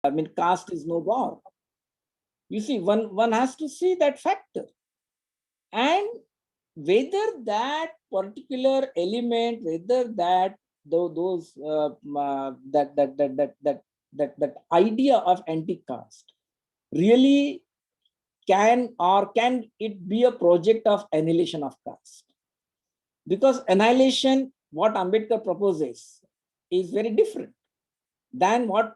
I mean, caste is no war. You see, one has to see that factor. And whether that particular element, whether that those that idea of anti-caste really can it be a project of annihilation of caste? Because annihilation, what Ambedkar proposes, is very different than what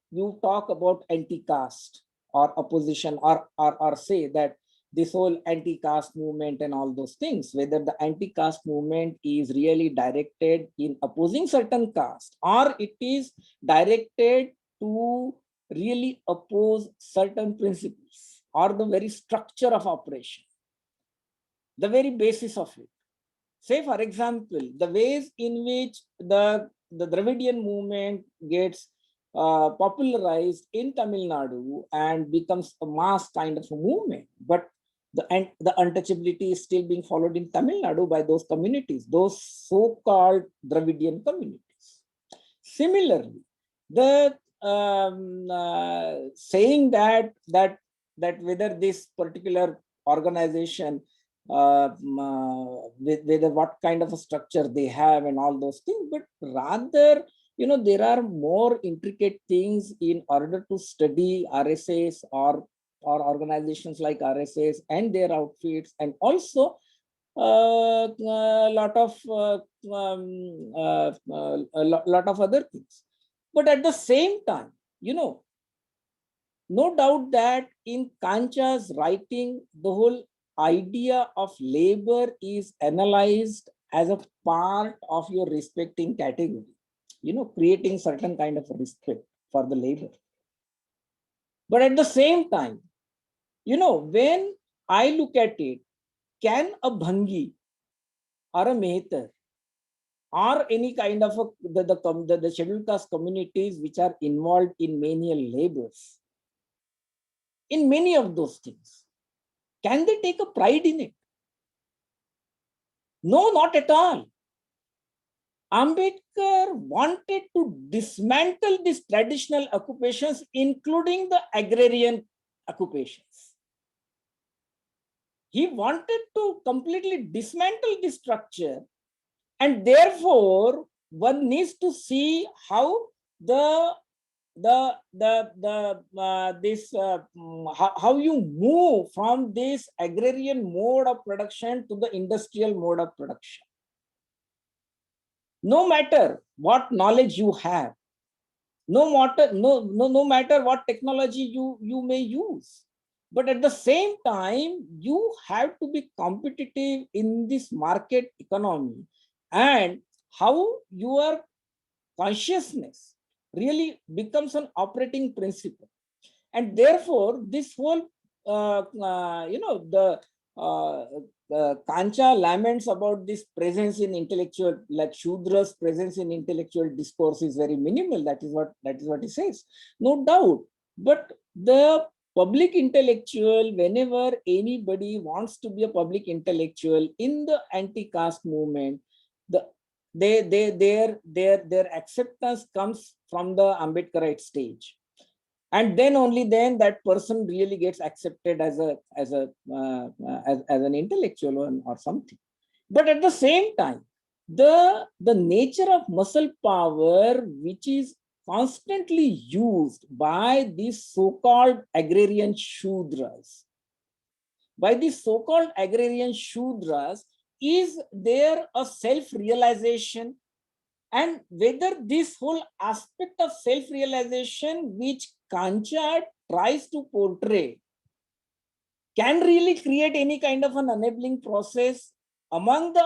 you talk about anti-caste or opposition, or say that this whole anti-caste movement and all those things, whether the anti-caste movement is really directed in opposing certain caste, or it is directed to really oppose certain principles or the very structure of operation, the very basis of it. Say, for example, the ways in which the Dravidian movement gets popularized in Tamil Nadu and becomes a mass kind of a movement, but the untouchability is still being followed in Tamil Nadu by those communities, those so-called Dravidian communities. Similarly, the saying that whether this particular organization whether what kind of a structure they have and all those things, but rather, there are more intricate things in order to study RSS or organizations like RSS and their outfits, and also a lot of lot of other things. But at the same time, no doubt that in Kancha's writing, the whole idea of labor is analyzed as a part of your respecting category, creating certain kind of respect for the labor. But at the same time, when I look at it, can a Bhangi or a Mehetar or any kind of the scheduled caste communities which are involved in menial labors, in many of those things, can they take a pride in it? No, not at all. Ambedkar wanted to dismantle these traditional occupations, including the agrarian occupations. He wanted to completely dismantle this structure, and therefore one needs to see how how you move from this agrarian mode of production to the industrial mode of production. No matter what knowledge you have, no matter what technology you may use, but at the same time you have to be competitive in this market economy, and how your consciousness really becomes an operating principle. And therefore this whole Kancha laments about this presence in intellectual, like Shudra's presence in intellectual discourse is very minimal. That is what he says, no doubt. But the public intellectual, whenever anybody wants to be a public intellectual in the anti-caste movement, their acceptance comes from the Ambedkarite stage, and then only then that person really gets accepted as an intellectual or something. But at the same time, the nature of muscle power, which is constantly used by these so-called agrarian Shudras, is there a self-realization? And whether this whole aspect of self-realization which Kancha tries to portray can really create any kind of an enabling process among the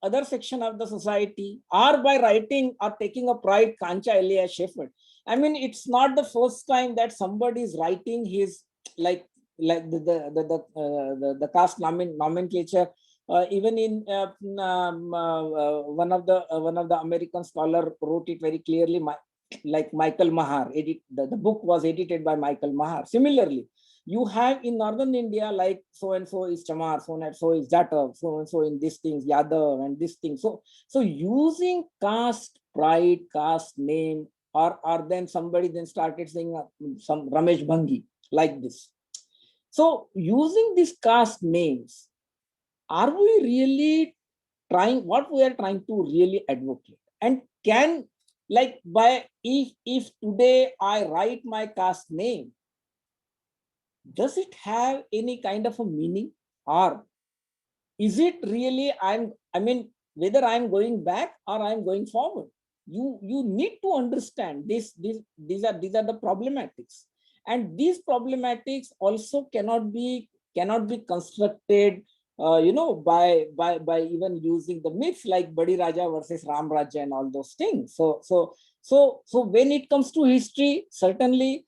other section of the society, or by writing or taking a pride, Kancha Elias Shepherd. I mean, it's not the first time that somebody is writing his like the caste nomenclature. Even in one of the American scholar wrote it very clearly, like Michael Mahar. The book was edited by Michael Mahar. Similarly, you have in northern India, like so and so is Chamar, so and so is Jatav, so and so in these things, Yadav and this thing. So using caste pride, caste name or then somebody then started saying some Ramesh Bhangi like this. So using these caste names, are we really trying what we are trying to really advocate? And can, like, by if today I write my caste name, does it have any kind of a meaning, or is it really whether I'm going back or I'm going forward? You need to understand these are the problematics, and these problematics also cannot be constructed by even using the myths like Badi Raja versus Ram Raja and all those things. So when it comes to history, certainly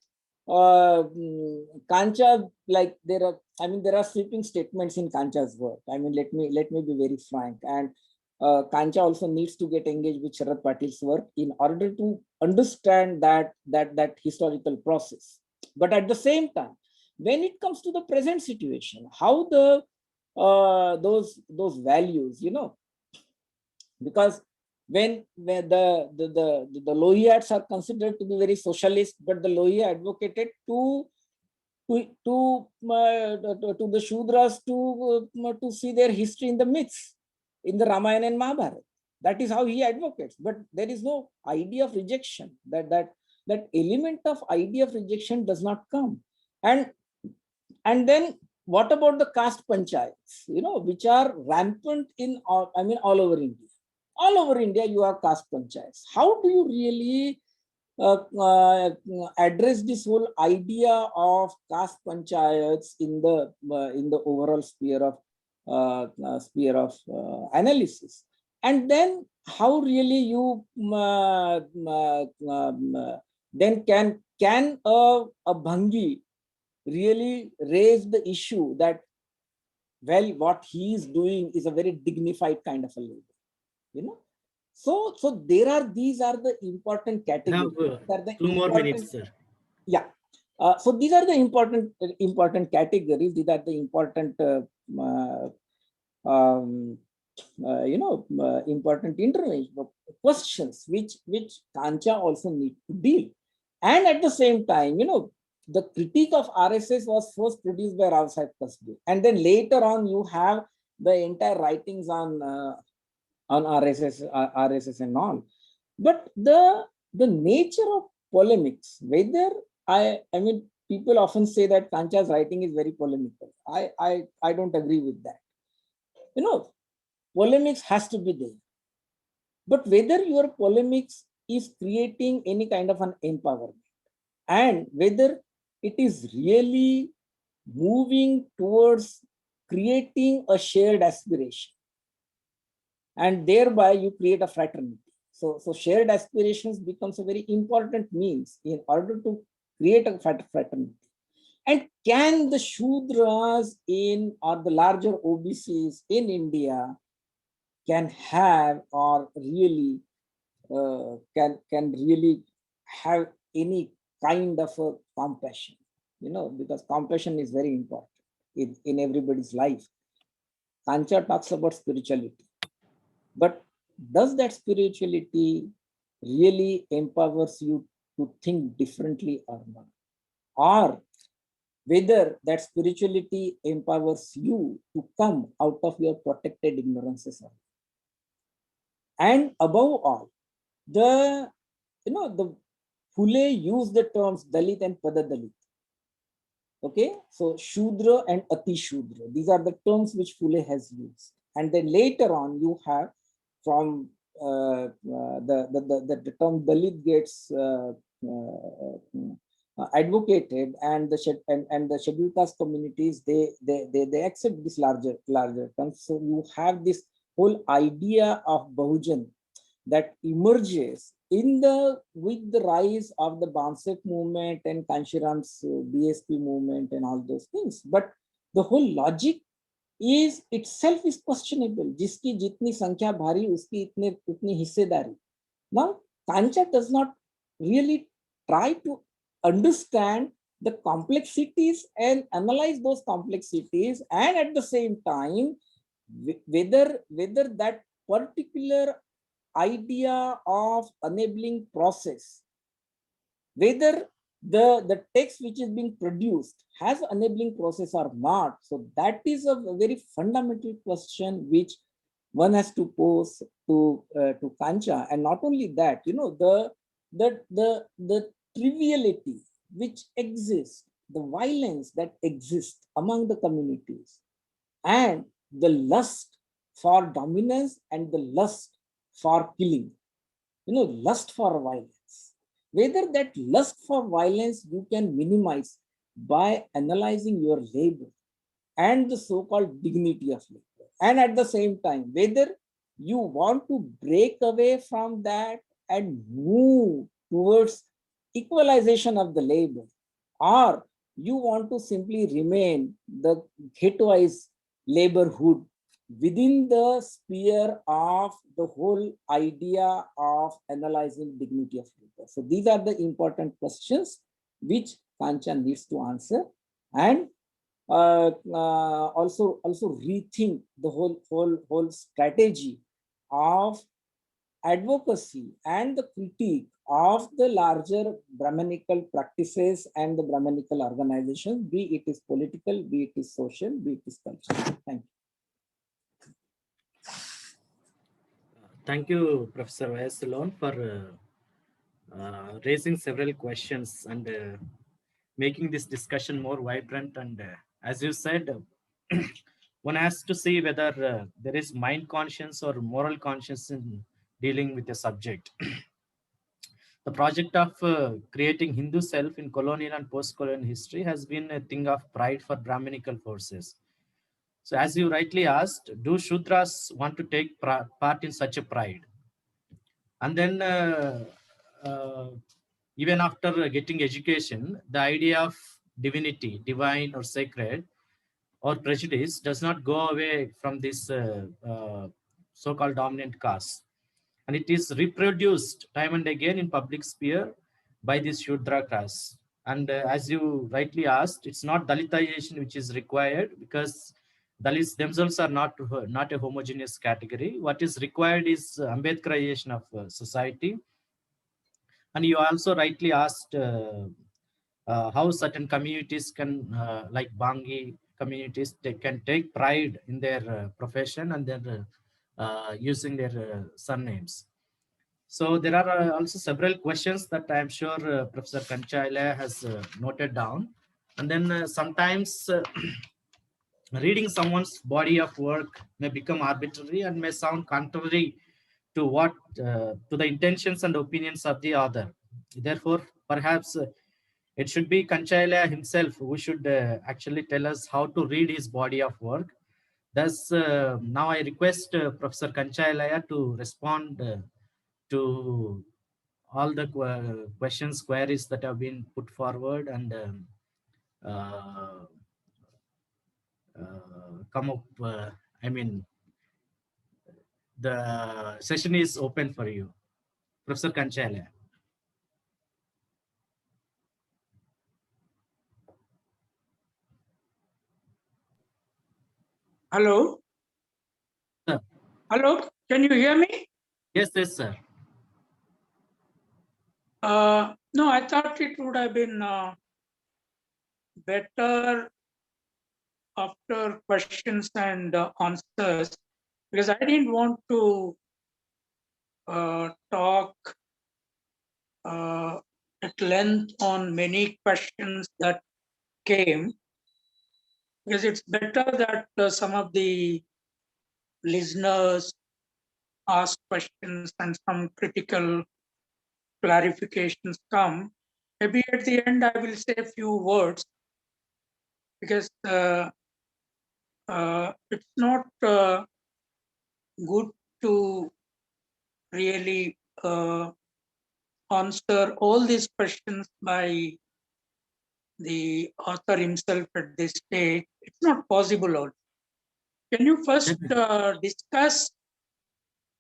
Kancha, like there are sweeping statements in Kancha's work. Let me be very frank. And Kancha also needs to get engaged with Sharad Patil's work in order to understand that historical process. But at the same time, when it comes to the present situation, how those values, because when the Lohiyats are considered to be very socialist, but the Lohiya advocated to the Shudras to see their history in the myths, in the Ramayana and Mahabharata. That is how he advocates. But there is no idea of rejection. That element of idea of rejection does not come. And then what about the caste panchayats, which are rampant in all over India. All over India, you have caste panchayats. How do you really address this whole idea of caste panchayats in the overall sphere of analysis? And then how really you then can a Bhangi really raise the issue that, well, what he is doing is a very dignified kind of a labor, so these are the important categories. Have 2 more minutes, sir. Yeah. So these are the important categories. These are the important important intervention questions which Kancha also need to deal. And at the same time, the critique of RSS was first produced by Rao Sahib Kasbe, and then later on you have the entire writings on RSS and all. But the nature of polemics, whether people often say that Kancha's writing is very polemical. I don't agree with that. Polemics has to be there. But whether your polemics is creating any kind of an empowerment, and whether it is really moving towards creating a shared aspiration, and thereby you create a fraternity. So shared aspirations becomes a very important means in order to create a fraternity. And can the Shudras or the larger OBCs in India can have, or really can really have any kind of a compassion, because compassion is very important in everybody's life. Kancha talks about spirituality, but does that spirituality really empowers you to think differently or not? Or whether that spirituality empowers you to come out of your protected ignorances or not? And above all, the Phule used the terms Dalit and Padadalit. Okay, so Shudra and Ati Shudra, these are the terms which Phule has used. And then later on, you have from the term Dalit gets advocated, and the scheduled caste communities they accept this larger terms. So you have this whole idea of Bahujan that emerges with the rise of the Bansek movement and Kanshiram's BSP movement and all those things. But the whole logic is itself is questionable. Jiski jitni sankhya bhari, uski utni hissedari. Now, Kancha does not really try to understand the complexities and analyze those complexities, and at the same time, whether that particular idea of enabling process whether the text which is being produced has enabling process or not. So that is a very fundamental question which one has to pose to Kancha. And not only that, you know, the triviality which exists, the violence that exists among the communities, and the lust for dominance and the lust for killing, you know, lust for violence. Whether that lust for violence you can minimize by analyzing your labor and the so-called dignity of labor. And at the same time, whether you want to break away from that and move towards equalization of the labor, or you want to simply remain the ghettoized laborhood within the sphere of the whole idea of analyzing dignity of labor. So these are the important questions which Kancha needs to answer, and also rethink the whole strategy of advocacy and the critique of the larger Brahmanical practices and the Brahmanical organizations, be it is political, be it is social, be it is cultural. Thank you. Thank you, Professor Y.S. Lone, for raising several questions and making this discussion more vibrant. And as you said, one has to see whether there is mind conscience or moral conscience in dealing with a subject. The project of creating Hindu self in colonial and post-colonial history has been a thing of pride for Brahminical forces. So as you rightly asked, do Shudras want to take part in such a pride? And then even after getting education, the idea of divinity, divine or sacred, or prejudice does not go away from this so-called dominant caste. And it is reproduced time and again in public sphere by this Shudra caste. And as you rightly asked, it's not Dalitization which is required, because Dalits themselves are not a homogeneous category. What is required is Ambedkarization of society. And you also rightly asked how certain communities can, like Bangi communities, they can take pride in their profession and their using their surnames. So there are also several questions that I'm sure Professor Kanchaila has noted down. And then sometimes reading someone's body of work may become arbitrary and may sound contrary to what to the intentions and opinions of the author. Therefore, perhaps it should be Kanchaila himself who should actually tell us how to read his body of work. Thus, now I request Professor Kanchaila to respond to all the questions, queries that have been put forward, and come up. I mean, the session is open for you, Professor Kanchaila. Hello. Sir. Hello. Can you hear me? Yes, yes, sir. No, I thought it would have been better after questions and answers, because I didn't want to talk at length on many questions that came, because it's better that some of the listeners ask questions and some critical clarifications come. Maybe at the end I will say a few words, because it's not good to really answer all these questions by the author himself at this stage. It's not possible also. Can you first discuss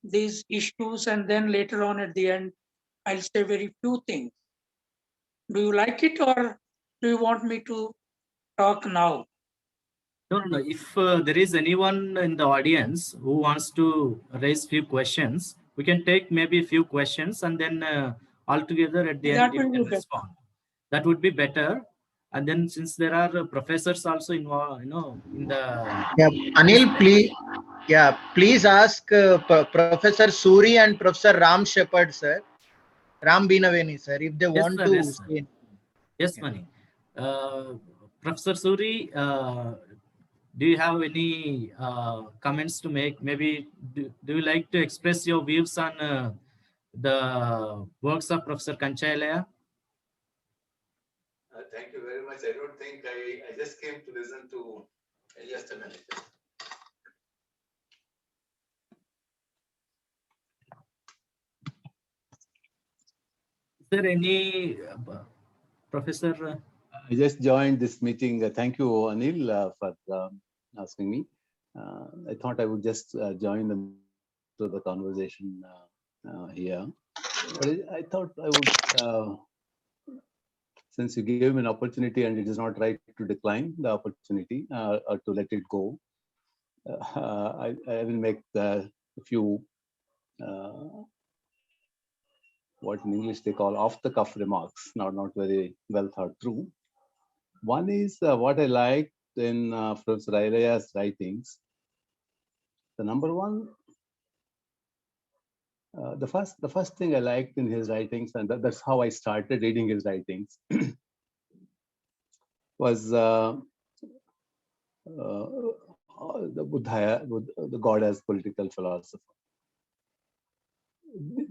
these issues, and then later on at the end, I'll say very few things. Do you like it, or do you want me to talk now? No. If there is anyone in the audience who wants to raise few questions, we can take maybe a few questions, and then altogether at the That end you will be can better. respond. That would be better. And then since there are professors also involved, in the Yeah, Anil, please. Yeah, please ask Professor Suri and Professor Ram Shepherd, sir, Ram Binaveni, sir, if they yes want sir, to yes sir, say. yes Yeah. Mani. Professor Suri, do you have any comments to make? Maybe do you like to express your views on the works of Professor Kanchayalaya? Thank you very much. I don't think I just came to listen to Elias analysis. Is there any Professor? I just joined this meeting. Thank you, Anil, for asking me. I thought I would just join to the conversation here. But I thought I would, since you gave me an opportunity and it is not right to decline the opportunity or to let it go, I will make a few what in English they call off-the-cuff remarks, not very well thought through. One is what I liked in Professor Ilaya's writings. The number one, the first thing I liked in his writings, and that's how I started reading his writings, was the Buddha, the God as political philosopher.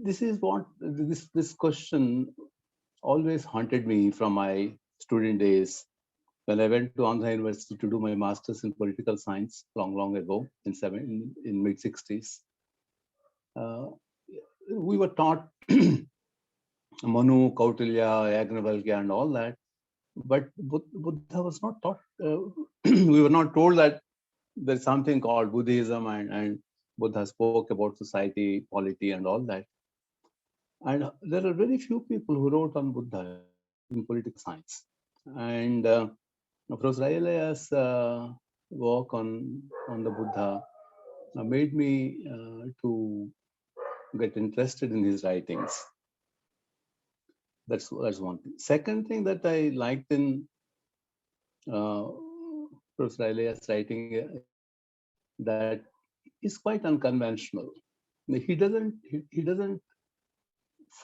This is what this question always haunted me from my student days. When I went to Andhra University to do my master's in political science long ago in mid 60s, we were taught Manu, Kautilya, Yajnavalkya, and all that, but Buddha was not taught. We were not told that there's something called Buddhism, and Buddha spoke about society, polity, and all that. And there are very few people who wrote on Buddha in political science. And Professor Ilaya's work on the Buddha made me to get interested in his writings. That's one thing. Second thing that I liked in Professor Ilaya's writing that is quite unconventional. He doesn't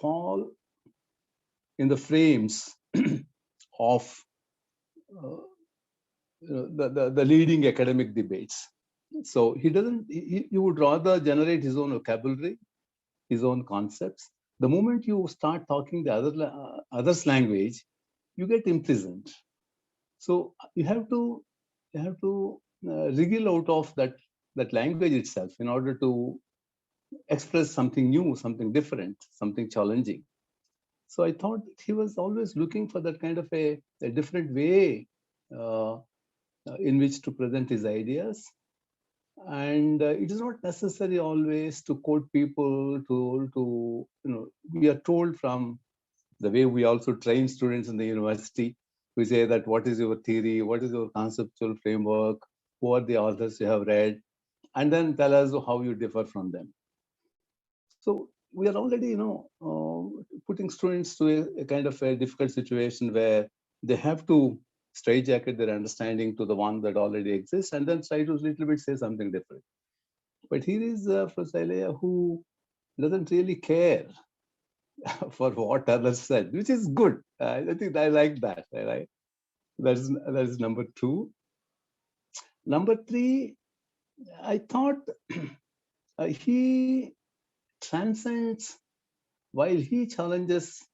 fall in the frames of the leading academic debates. So he would rather generate his own vocabulary, his own concepts. The moment you start talking the other's language, you get imprisoned. So you have to wriggle out of that language itself in order to express something new, something different, something challenging. So I thought he was always looking for that kind of a different way in which to present his ideas. And it is not necessary always to quote people we are told from the way we also train students in the university. We say that what is your theory, what is your conceptual framework, who are the authors you have read, and then tell us how you differ from them. So we are already, putting students to a kind of a difficult situation where they have to straitjacket their understanding to the one that already exists and then try to a little bit say something different. But here is Professor Ilaya who doesn't really care for what others said, which is good. I think I like that. Right? That is number two. Number three, I thought he transcends, while he challenges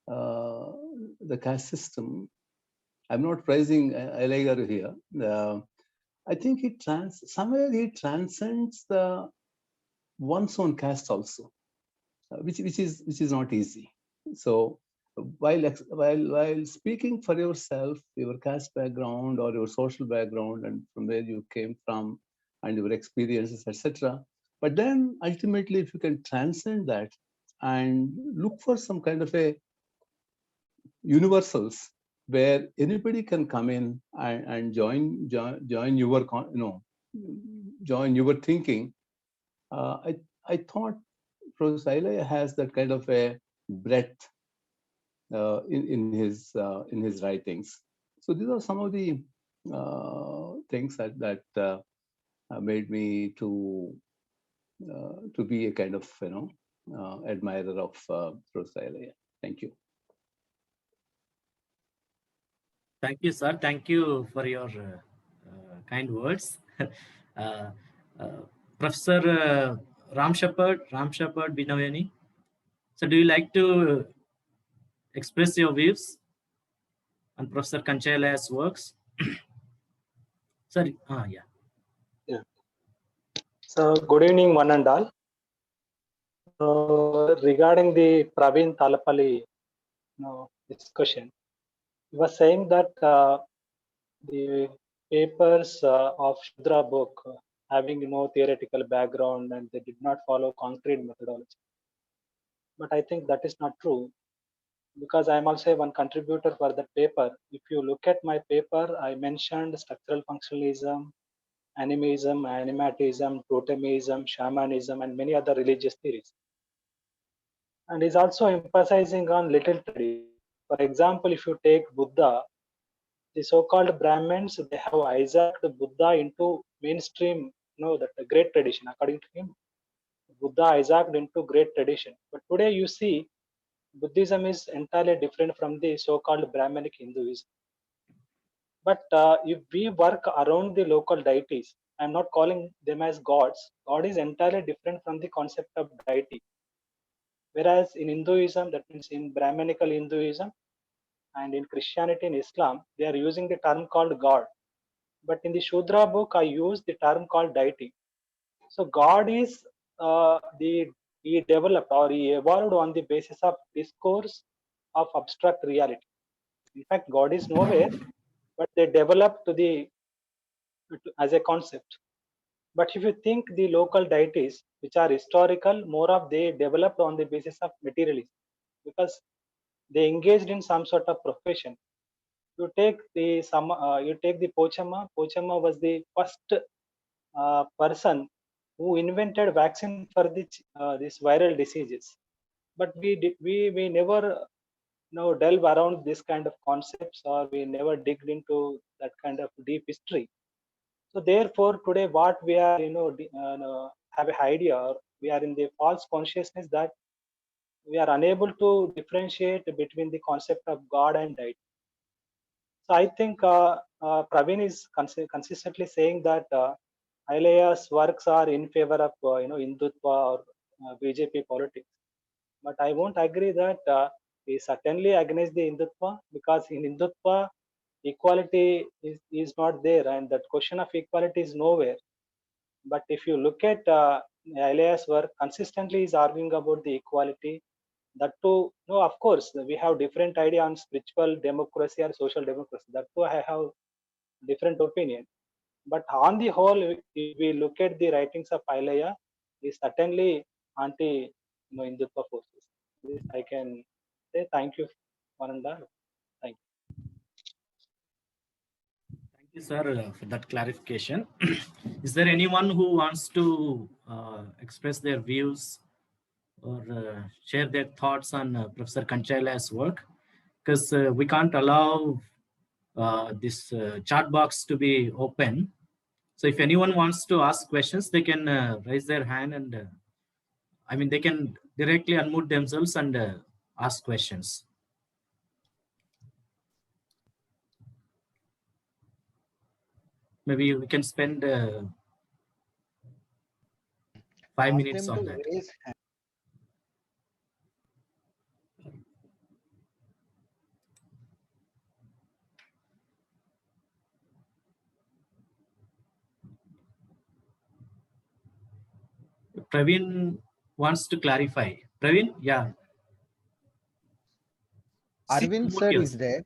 the caste system. I'm not praising Iyengar here. I think somewhere he transcends the one's own caste also, which is not easy. So while speaking for yourself, your caste background or your social background and from where you came from and your experiences, etc. But then ultimately, if you can transcend that and look for some kind of a universals where anybody can come in and join your join your thinking. I thought Professor Ilaya has that kind of a breadth in his writings. So these are some of the things that made me to be a kind of admirer of Professor Ailaiya. Thank you. Thank you, sir. Thank you for your kind words. Professor Ram Shepherd Binaveni. So do you like to express your views on Professor Kanchaya Ailaya's works? Sorry. Yeah. So good evening, one and all. Regarding the Praveen Talapalli discussion, he was saying that the papers of Shudra book having no theoretical background and they did not follow concrete methodology. But I think that is not true, because I am also one contributor for that paper. If you look at my paper, I mentioned structural functionalism, animism, animatism, totemism, shamanism, and many other religious theories. And is also emphasizing on little tradition. For example, if you take Buddha, the so-called Brahmins, they have hijacked Buddha into mainstream, that the great tradition. According to him, Buddha hijacked into great tradition. But today you see, Buddhism is entirely different from the so-called Brahmanic Hinduism. But if we work around the local deities, I'm not calling them as gods. God is entirely different from the concept of deity. Whereas in Hinduism, that means in Brahmanical Hinduism, and in Christianity and Islam, they are using the term called God. But in the Shudra book, I use the term called deity. So God is he developed or he evolved on the basis of discourse of abstract reality. In fact, God is nowhere, but they developed as a concept. But if you think the local deities, which are historical, more of they developed on the basis of materialism, because they engaged in some sort of profession. You take the Pochama. Pochama was the first person who invented vaccine for these viral diseases. But we never delve around this kind of concepts, or we never digged into that kind of deep history. So therefore, today what we are have an idea, or we are in the false consciousness that we are unable to differentiate between the concept of God and deity. So I think Praveen is consistently saying that Ailaya's works are in favor of Hindutva or BJP politics. But I won't agree that he certainly against the Hindutva, because in Hindutva equality is not there, and that question of equality is nowhere. But if you look at Ailaya's work, consistently is arguing about the equality. That too, no, of course, we have different idea on spiritual democracy or social democracy. That too, I have different opinion. But on the whole, if we look at the writings of Ailaya, is certainly anti Hindutva forces. This I can say. Thank you, Mananda. Thank you. Thank you, sir, for that clarification. Is there anyone who wants to express their views or share their thoughts on Professor Kanchaya Ailaya's work? Because we can't allow this chat box to be open. So if anyone wants to ask questions, they can raise their hand, and they can directly unmute themselves and ask questions. Maybe we can spend 5 minutes on that. Praveen wants to clarify. Praveen, yeah. Arvind sir is there.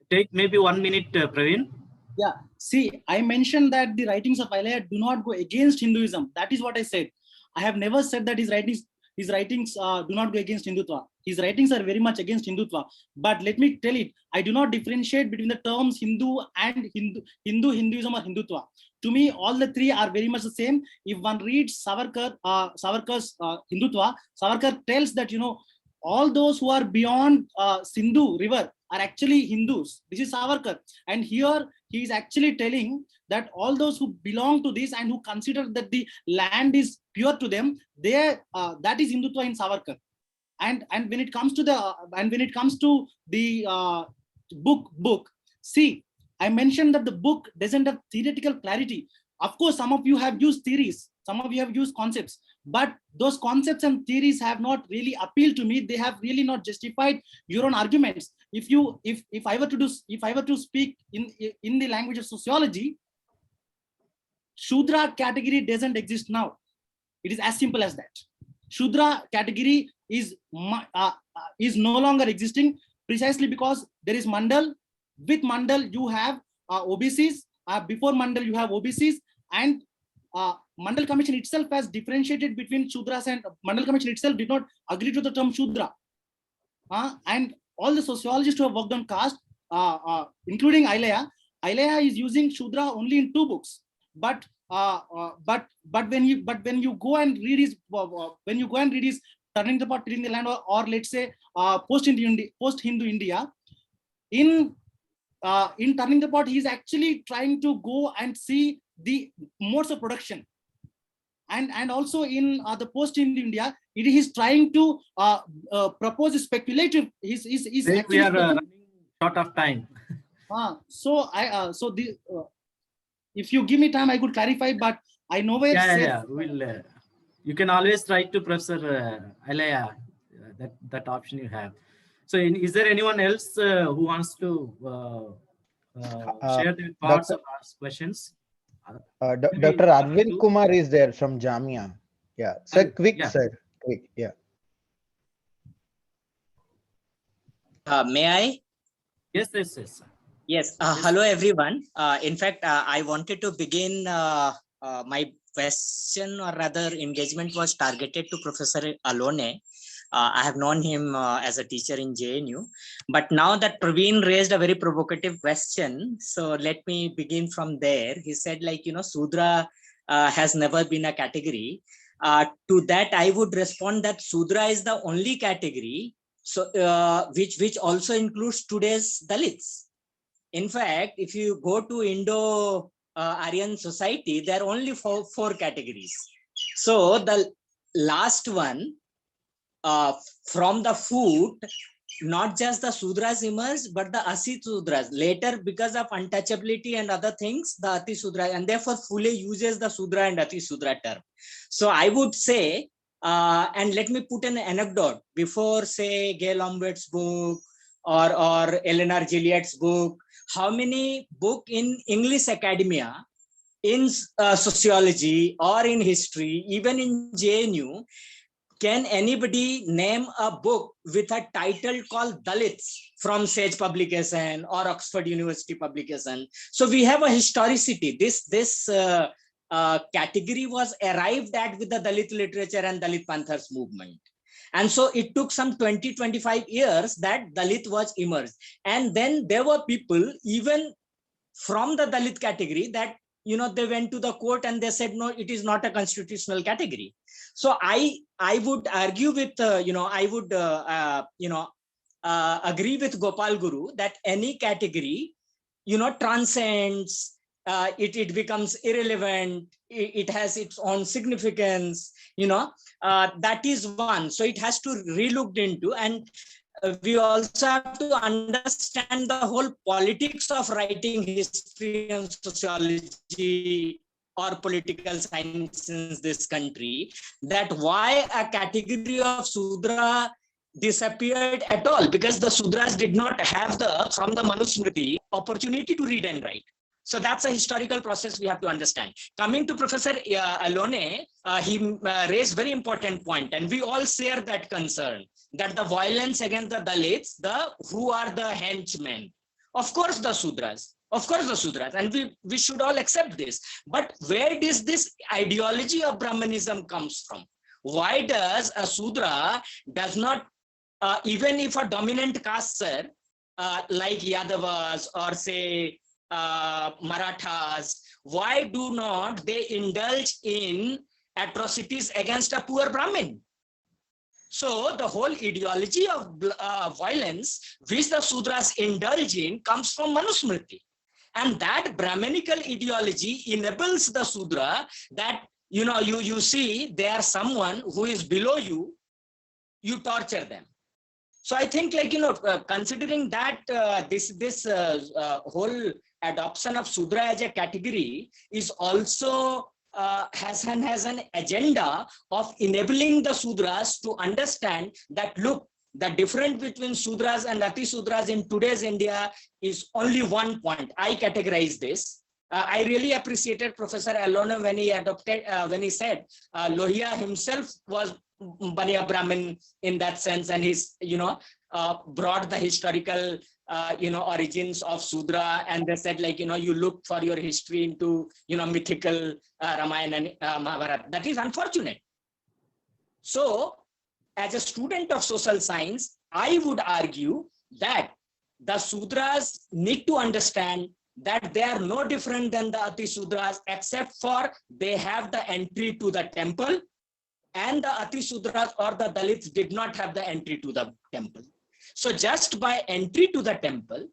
Take maybe 1 minute, Praveen. Yeah, see, I mentioned that the writings of Ailaya do not go against Hinduism. That is what I said. I have never said that his writings do not go against Hindutva. His writings are very much against Hindutva. But let me tell it, I do not differentiate between the terms Hindu and Hinduism or Hindutva. To me, all the three are very much the same. If one reads Savarkar's Hindutva, Savarkar tells that, all those who are beyond Sindhu river are actually Hindus. This is Savarkar. And here he is actually telling that all those who belong to this and who consider that the land is pure to them, that is Hindutva in Savarkar. And when it comes to the book, see, I mentioned that the book doesn't have theoretical clarity. Of course, some of you have used theories, some of you have used concepts, but those concepts and theories have not really appealed to me. They have really not justified your own arguments. If I were to speak in the language of sociology, Shudra category doesn't exist now. It is as simple as that. Shudra category is no longer existing, precisely because there is Mandal. With Mandal, you have OBCs. Before Mandal, you have OBCs, and Mandal Commission itself has differentiated between Shudras, and Mandal Commission itself did not agree to the term Shudra. And all the sociologists who have worked on caste, including Ilaya is using Shudra only in 2 books. But when you go and read his Turning the Pot, Tilling the Land, or let's say post-Hindu India, in Turning the Pot, he is actually trying to go and see the modes of production, and also in the post-Hindu India, it is trying to propose a speculative. We are running short of time. If you give me time, I could clarify, but I know where. Yeah. We'll. You can always write to Professor Ilaya. That option you have. So, is there anyone else who wants to share their thoughts or ask questions? Dr. Arvind Kumar is there from Jamia. Yeah, sir, quick, yeah. sir, quick, yeah. May I? Yes. Yes. Hello, everyone. In fact, I wanted to begin my question, or rather engagement was targeted to Professor Alone. I have known him as a teacher in JNU, but now that Praveen raised a very provocative question, so let me begin from there. He said, Sudra has never been a category. To that, I would respond that Sudra is the only category, so which also includes today's Dalits. In fact, if you go to Indo-Aryan society, there are only four categories. So the last one, from the food, not just the Sudras emerged, but the Asi Sudras. Later, because of untouchability and other things, the Ati Sudra, and therefore Phule uses the Sudra and Ati Sudra term. So I would say, and let me put an anecdote, before say Gail Omvett's book or Eleanor Gilliard's book, how many books in English academia, in sociology or in history, even in JNU, can anybody name a book with a title called Dalits from Sage Publication or Oxford University Publication? So we have a historicity. This category was arrived at with the Dalit literature and Dalit Panthers movement. And so it took some 20-25 years that Dalit was emerged. And then there were people, even from the Dalit category, that they went to the court and they said, no, it is not a constitutional category. So I would argue with, I would, agree with Gopal Guru that any category, transcends, it becomes irrelevant, it has its own significance, that is one. So it has to be relooked into, and we also have to understand the whole politics of writing history and sociology or political science in this country, that why a category of Sudra disappeared at all, because the Sudras did not have from the Manusmriti opportunity to read and write. So that's a historical process we have to understand. Coming to Professor Alone, he raised very important point, and we all share that concern, that the violence against the Dalits, who are the henchmen? Of course, the Sudras. And we should all accept this. But where does this ideology of Brahmanism comes from? Why does a Sudra does not, even if a dominant caste, like Yadavas or say Marathas, why do not they indulge in atrocities against a poor Brahmin? So the whole ideology of violence which the Sudras indulge in comes from Manusmriti. And that Brahminical ideology enables the Sudra that, you see there someone who is below you, you torture them. So I think considering that this whole adoption of Sudra as a category is also has an agenda of enabling the Sudras to understand that, look, the difference between Sudras and Ati Sudras in today's India is only one point. I categorize this. I really appreciated Professor Alone when he said Lohia himself was Baniya Brahmin in that sense, and he's brought the historical origins of Sudra, and they said you look for your history into mythical Ramayana and Mahabharata. That is unfortunate. So as a student of social science, I would argue that the Sudras need to understand that they are no different than the Ati Sudras, except for they have the entry to the temple, and the Ati Sudras or the Dalits did not have the entry to the temple. So just by entry to the temple,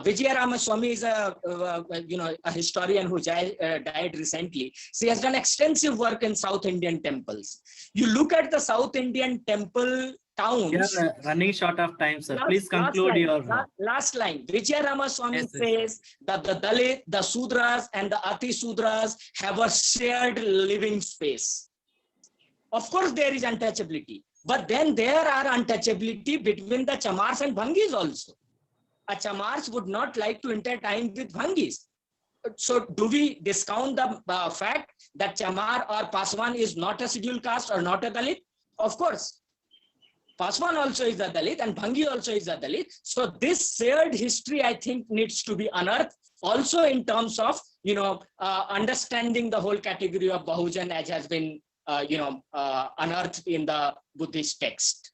Vijaya Ramaswamy is a historian who died recently. She has done extensive work in South Indian temples. You look at the South Indian temple towns. We are running short of time, sir. Please conclude Last line. Vijaya Ramaswamy says that the Dalit, the Sudras, and the Ati Sudras have a shared living space. Of course, there is untouchability, but then there are untouchability between the Chamars and Bhangis also. A Chamars would not like to intertwine with Bhangis. So do we discount the fact that Chamar or Paswan is not a scheduled caste or not a Dalit? Of course. Paswan also is a Dalit and Bhangi also is a Dalit. So this shared history, I think, needs to be unearthed also in terms of, understanding the whole category of Bahujan as has been, unearthed in the Buddhist text.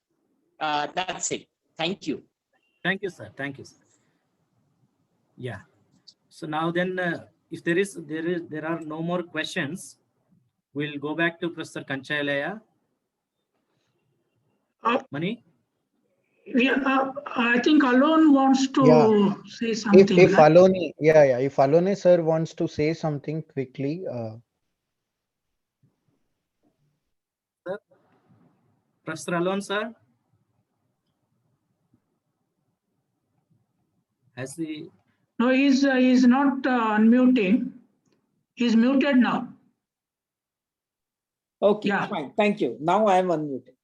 That's it. Thank you. Thank you, sir. Thank you, sir. Yeah. So now then, if there are no more questions, we'll go back to Professor Kanchailaya. Mani? Yeah, I think Alon wants to say something. If Alone, if Alone sir wants to say something quickly. Sir? Professor Alone, sir? Has the... No, he's not unmuting. He's muted now. Okay, fine. Thank you. Now I am unmuted.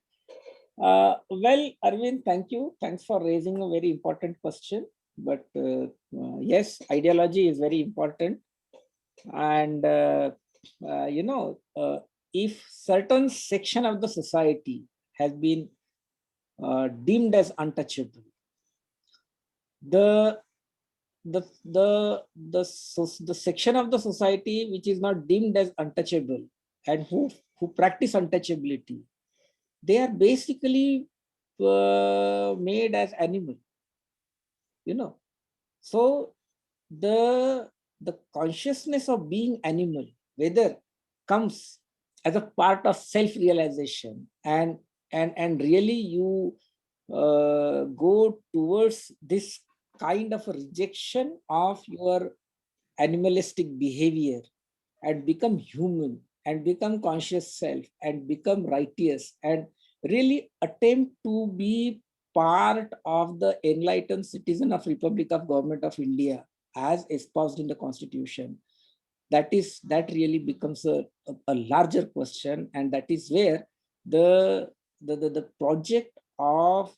Well, Arvind, thank you. Thanks for raising a very important question. But yes, ideology is very important. And, if certain section of the society has been deemed as untouchable, the section of the society which is not deemed as untouchable and who practice untouchability, they are basically made as animal, So the consciousness of being animal, whether comes as a part of self-realization and really you go towards this kind of a rejection of your animalistic behavior and become human and become conscious self and become righteous and really attempt to be part of the enlightened citizen of Republic of Government of India as espoused in the Constitution. That really becomes a larger question, and that is where the project of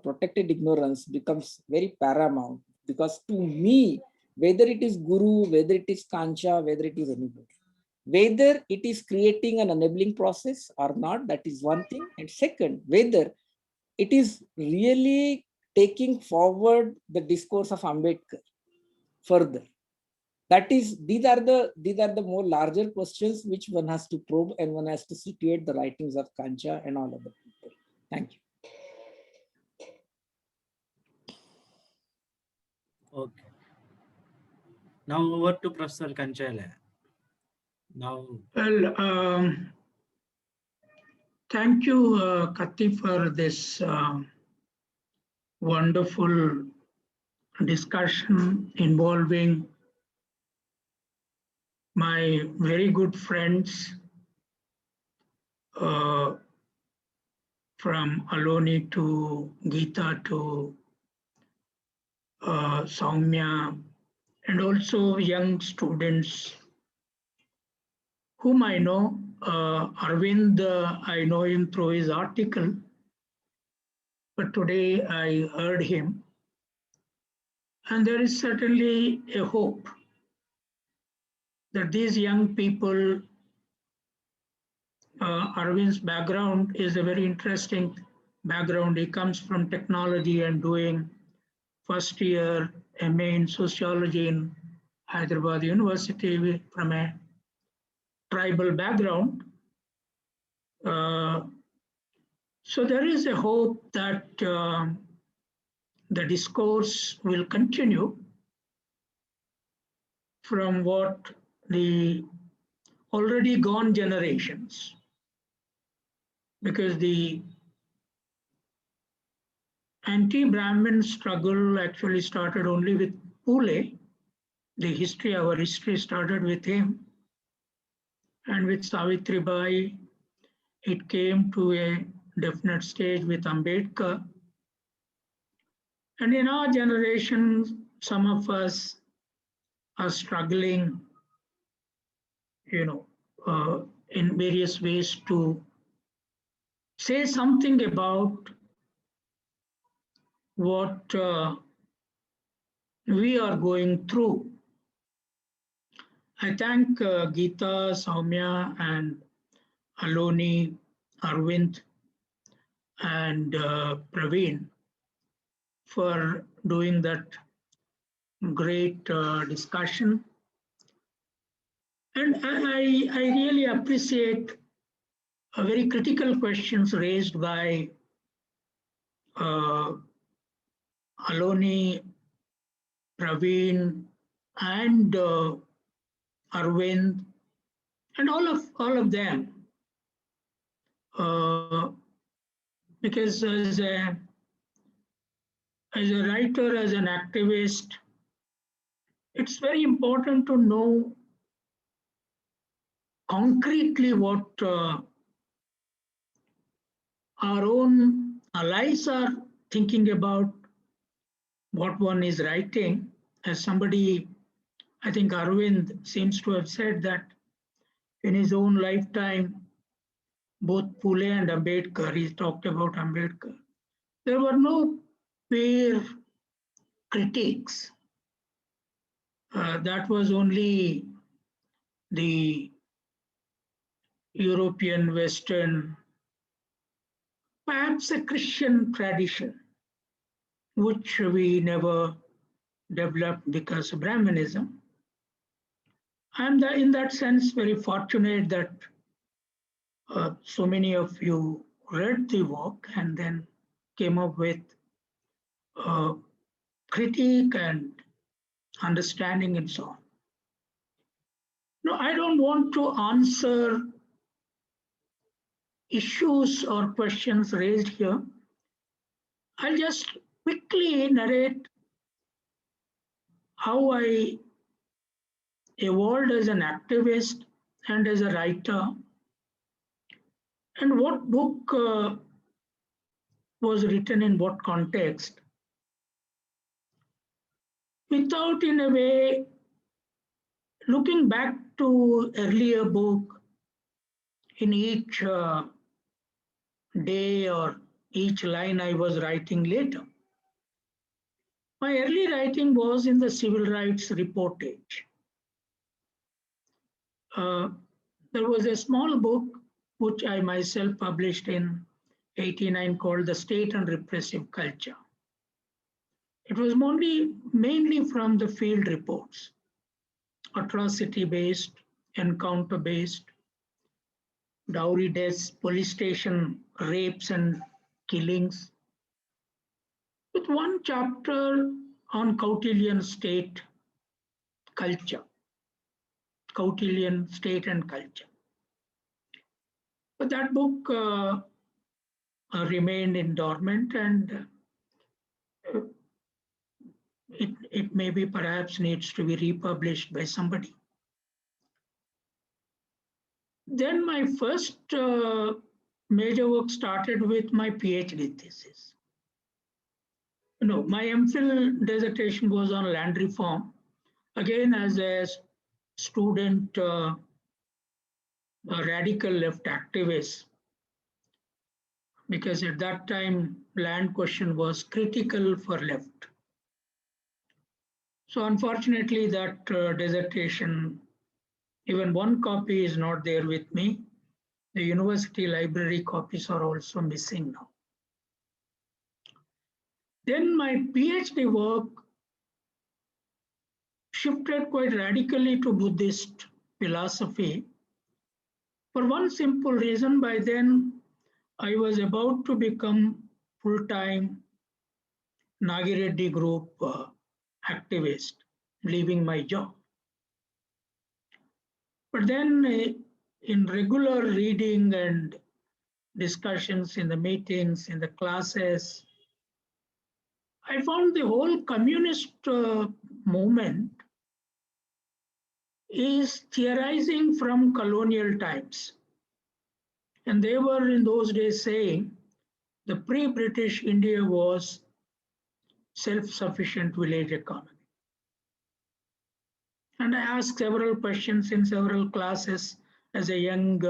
protected ignorance becomes very paramount, because to me, whether it is Guru, whether it is Kancha, whether it is anybody, whether it is creating an enabling process or not, that is one thing. And second, whether it is really taking forward the discourse of Ambedkar further. These are the more larger questions which one has to probe, and one has to situate the writings of Kancha and all other people. Thank you. Okay. Now over to Professor Kanchale. Now, Well, thank you, Kati, for this wonderful discussion involving my very good friends from Aloni to Geeta to Soumya, and also young students whom I know. Arvind, I know him through his article, but today I heard him. And there is certainly a hope that these young people, Arvind's background is a very interesting background. He comes from technology and doing first year MA in sociology in Hyderabad University from a tribal background. So there is a hope that the discourse will continue from what the already gone generations, because the anti-Brahmin struggle actually started only with Pule. Our history started with him. And with Savitribai, it came to a definite stage with Ambedkar. And in our generation, some of us are struggling, in various ways to say something about what we are going through. I thank Geeta, Soumya, and Aloni, Arvind, and Praveen for doing that great discussion. And I really appreciate very critical questions raised by Aloni, Praveen, and Arvind, and all of them. Because as a writer, as an activist, it's very important to know concretely what our own allies are thinking about what one is writing. As somebody, I think Arvind seems to have said that in his own lifetime, both Pule and Ambedkar, he talked about Ambedkar, there were no peer critiques. That was only the European, Western, perhaps a Christian tradition, which we never developed because of Brahmanism. I'm in that sense very fortunate that so many of you read the work and then came up with critique and understanding and so on. No, I don't want to answer issues or questions raised here. I'll just quickly narrate how I evolved as an activist and as a writer, and what book was written in what context, without in a way looking back to earlier book in each day or each line I was writing later. My early writing was in the civil rights reportage. There was a small book which I myself published in '89 called The State and Repressive Culture. It was mainly from the field reports, atrocity-based, encounter-based, dowry deaths, police station rapes and killings. With one chapter on Kautilyan state culture, Kautilyan state and culture. But that book remained in dormant, and it maybe perhaps needs to be republished by somebody. Then my first major work started with my PhD thesis. No, my MPhil dissertation was on land reform. Again, as a student, a radical left activist, because at that time, land question was critical for left. So unfortunately, that dissertation, even one copy is not there with me. The university library copies are also missing now. Then my PhD work shifted quite radically to Buddhist philosophy. For one simple reason, by then I was about to become full-time Nagireddy group activist, leaving my job. But then in regular reading and discussions in the meetings, in the classes, I found the whole communist movement is theorizing from colonial times. And they were in those days saying the pre-British India was self-sufficient village economy. And I asked several questions in several classes as a young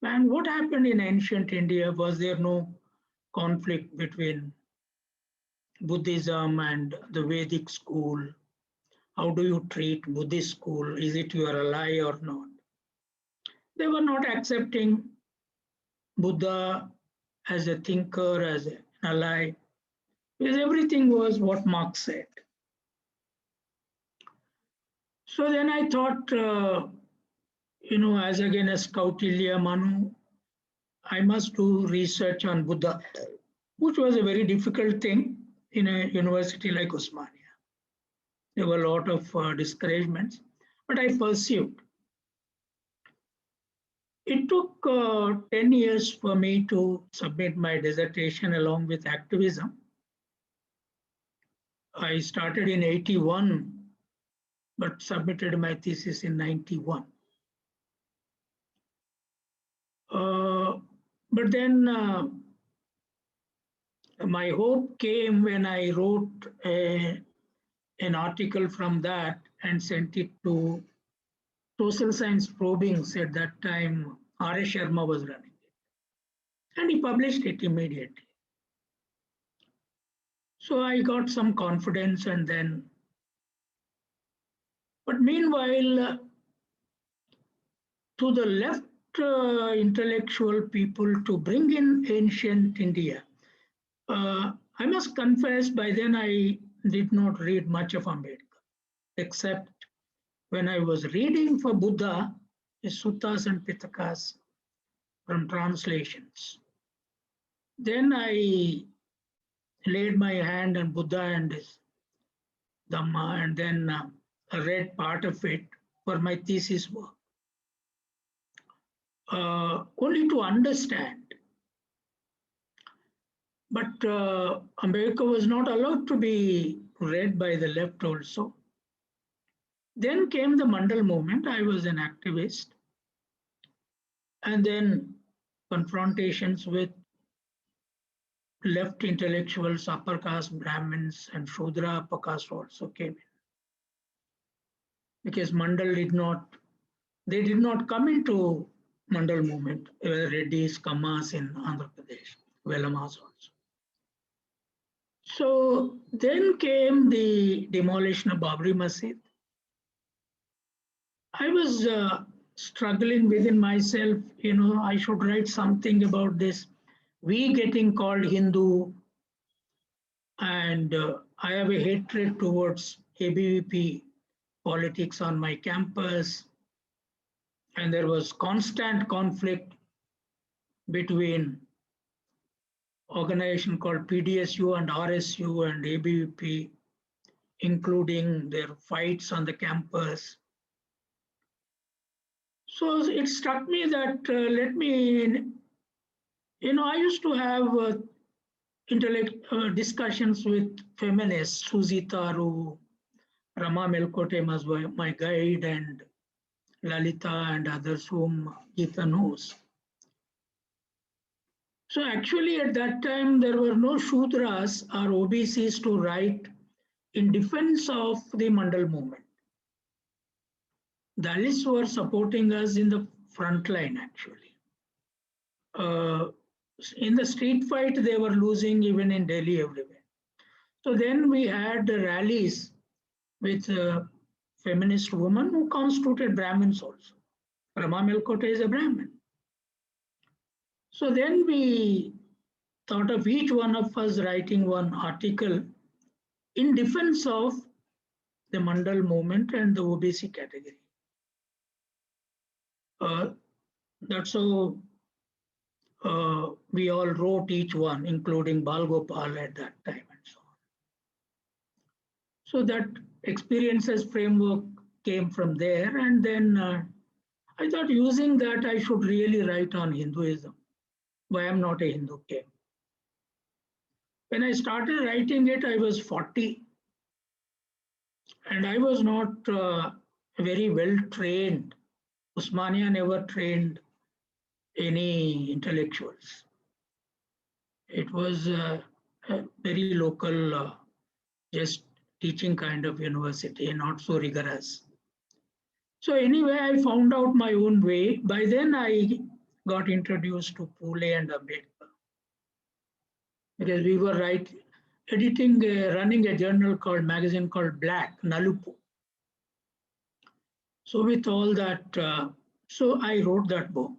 man. What happened in ancient India? Was there no conflict between Buddhism and the Vedic school? How do you treat Buddhist school? Is it your ally or not? They were not accepting Buddha as a thinker, as an ally, because everything was what Marx said. So then I thought, as against Kautilya, Manu, I must do research on Buddha, which was a very difficult thing in a university like Osmania. There were a lot of discouragements, but I pursued. It took 10 years for me to submit my dissertation along with activism. I started in 81, but submitted my thesis in 91. But then my hope came when I wrote an article from that and sent it to Social Science Probings. At that time, R.S. Sharma was running it. And he published it immediately. So I got some confidence, and then, but meanwhile, to the left intellectual people to bring in ancient India, I must confess, by then I did not read much of Ambedkar, except when I was reading for Buddha, his suttas and pitakas from translations. Then I laid my hand on Buddha and his Dhamma, and then I read part of it for my thesis work, only to understand. But Ambedkar was not allowed to be read by the left also. Then came the Mandal movement. I was an activist. And then confrontations with left intellectuals, upper caste Brahmins and Shudra upper caste also came in. Because Mandal they did not come into Mandal movement, Reddys, Kammas in Andhra Pradesh, Velamas also. So then came the demolition of Babri Masjid. I was struggling within myself, I should write something about this. We getting called Hindu, and I have a hatred towards ABVP politics on my campus. And there was constant conflict between organization called PDSU and RSU and ABVP. including their fights on the campus. So it struck me that I used to have discussions with feminists. Susie Taru, Rama Melkote was my guide, and Lalita and others whom Geeta knows. So actually at that time, there were no Shudras or OBCs to write in defense of the Mandal movement. Dalits were supporting us in the front line, actually. In the street fight, they were losing even in Delhi everywhere. So then we had rallies with feminist women who constituted Brahmins also. Rama Melkote is a Brahmin. So then we thought of each one of us writing one article in defense of the Mandal movement and the OBC category. That's how we all wrote each one, including Bal Gopal at that time and so on. So that experiences framework came from there, and then I thought using that I should really write on Hinduism. Why I'm not a Hindu came. When I started writing it, I was 40, and I was not very well trained. Osmania never trained any intellectuals. It was a very local, just teaching kind of university, not so rigorous. So anyway, I found out my own way. By then I got introduced to Phule and Ambedkar, because we were running a journal magazine called Black, Nalupu. So with all that, so I wrote that book.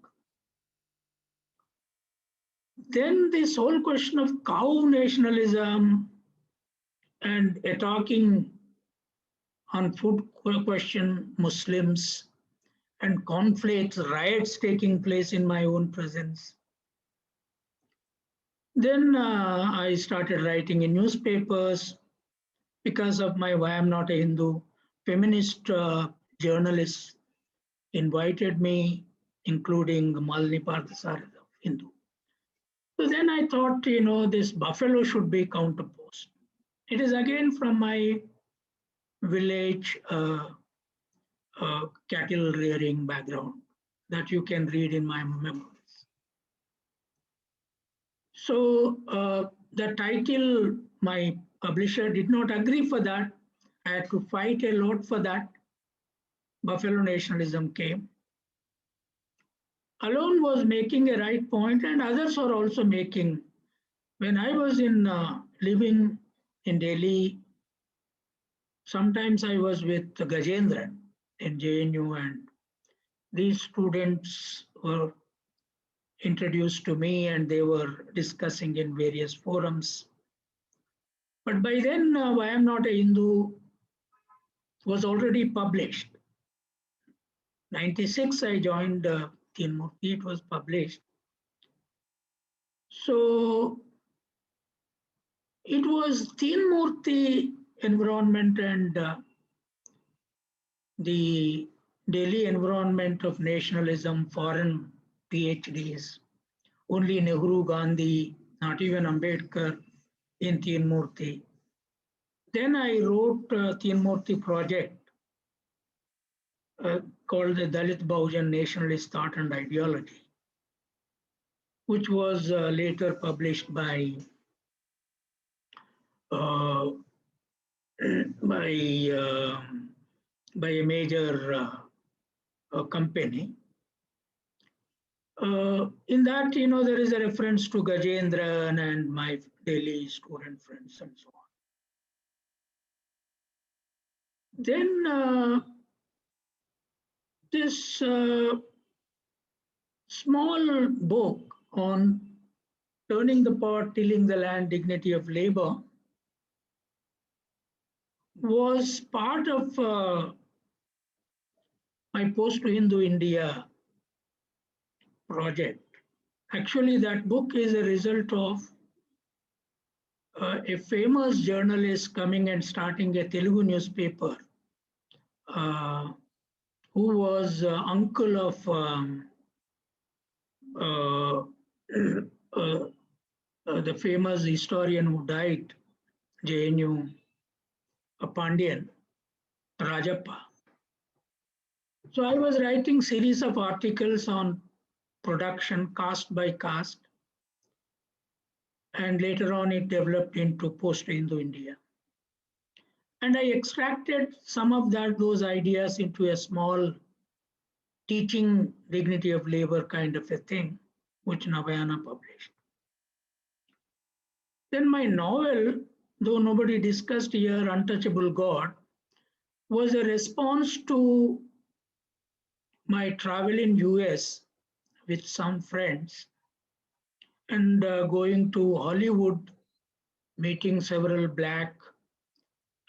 Then this whole question of cow nationalism and attacking on food question Muslims and conflicts, riots taking place in my own presence. Then I started writing in newspapers because of my Why I'm Not a Hindu. Feminist journalists invited me, including Malini Parthasarathi of Hindu. So then I thought, this buffalo should be counterposed. It is again from my village cattle rearing background that you can read in my memories. So the title, my publisher did not agree for that. I had to fight a lot for that. Buffalo nationalism came. Alone was making a right point, and others were also making. When I was living in Delhi, sometimes I was with Gajendran in JNU, and these students were introduced to me and they were discussing in various forums. But by then, Why I'm Not a Hindu was already published. 96, I joined Teen Murti, it was published. So it was Teen Murti environment and the Delhi environment of nationalism, foreign PhDs, only Nehru, Gandhi, not even Ambedkar in Teen Murti. Then I wrote Teen Murti project called the Dalit Bahujan Nationalist Thought and Ideology, which was later published by a major company. In that, there is a reference to Gajendran and my Delhi student friends and so on. Then this small book on turning the pot, tilling the land, dignity of labor was part of my Post-Hindu India project. Actually, that book is a result of a famous journalist coming and starting a Telugu newspaper, who was uncle of the famous historian who died, JNU, Pandian, Rajappa. So I was writing series of articles on production caste by caste, and later on it developed into post-Hindu India. And I extracted some of those ideas into a small teaching dignity of labor kind of a thing, which Navayana published. Then my novel, though nobody discussed here, Untouchable God, was a response to my travel in US with some friends and going to Hollywood, meeting several Black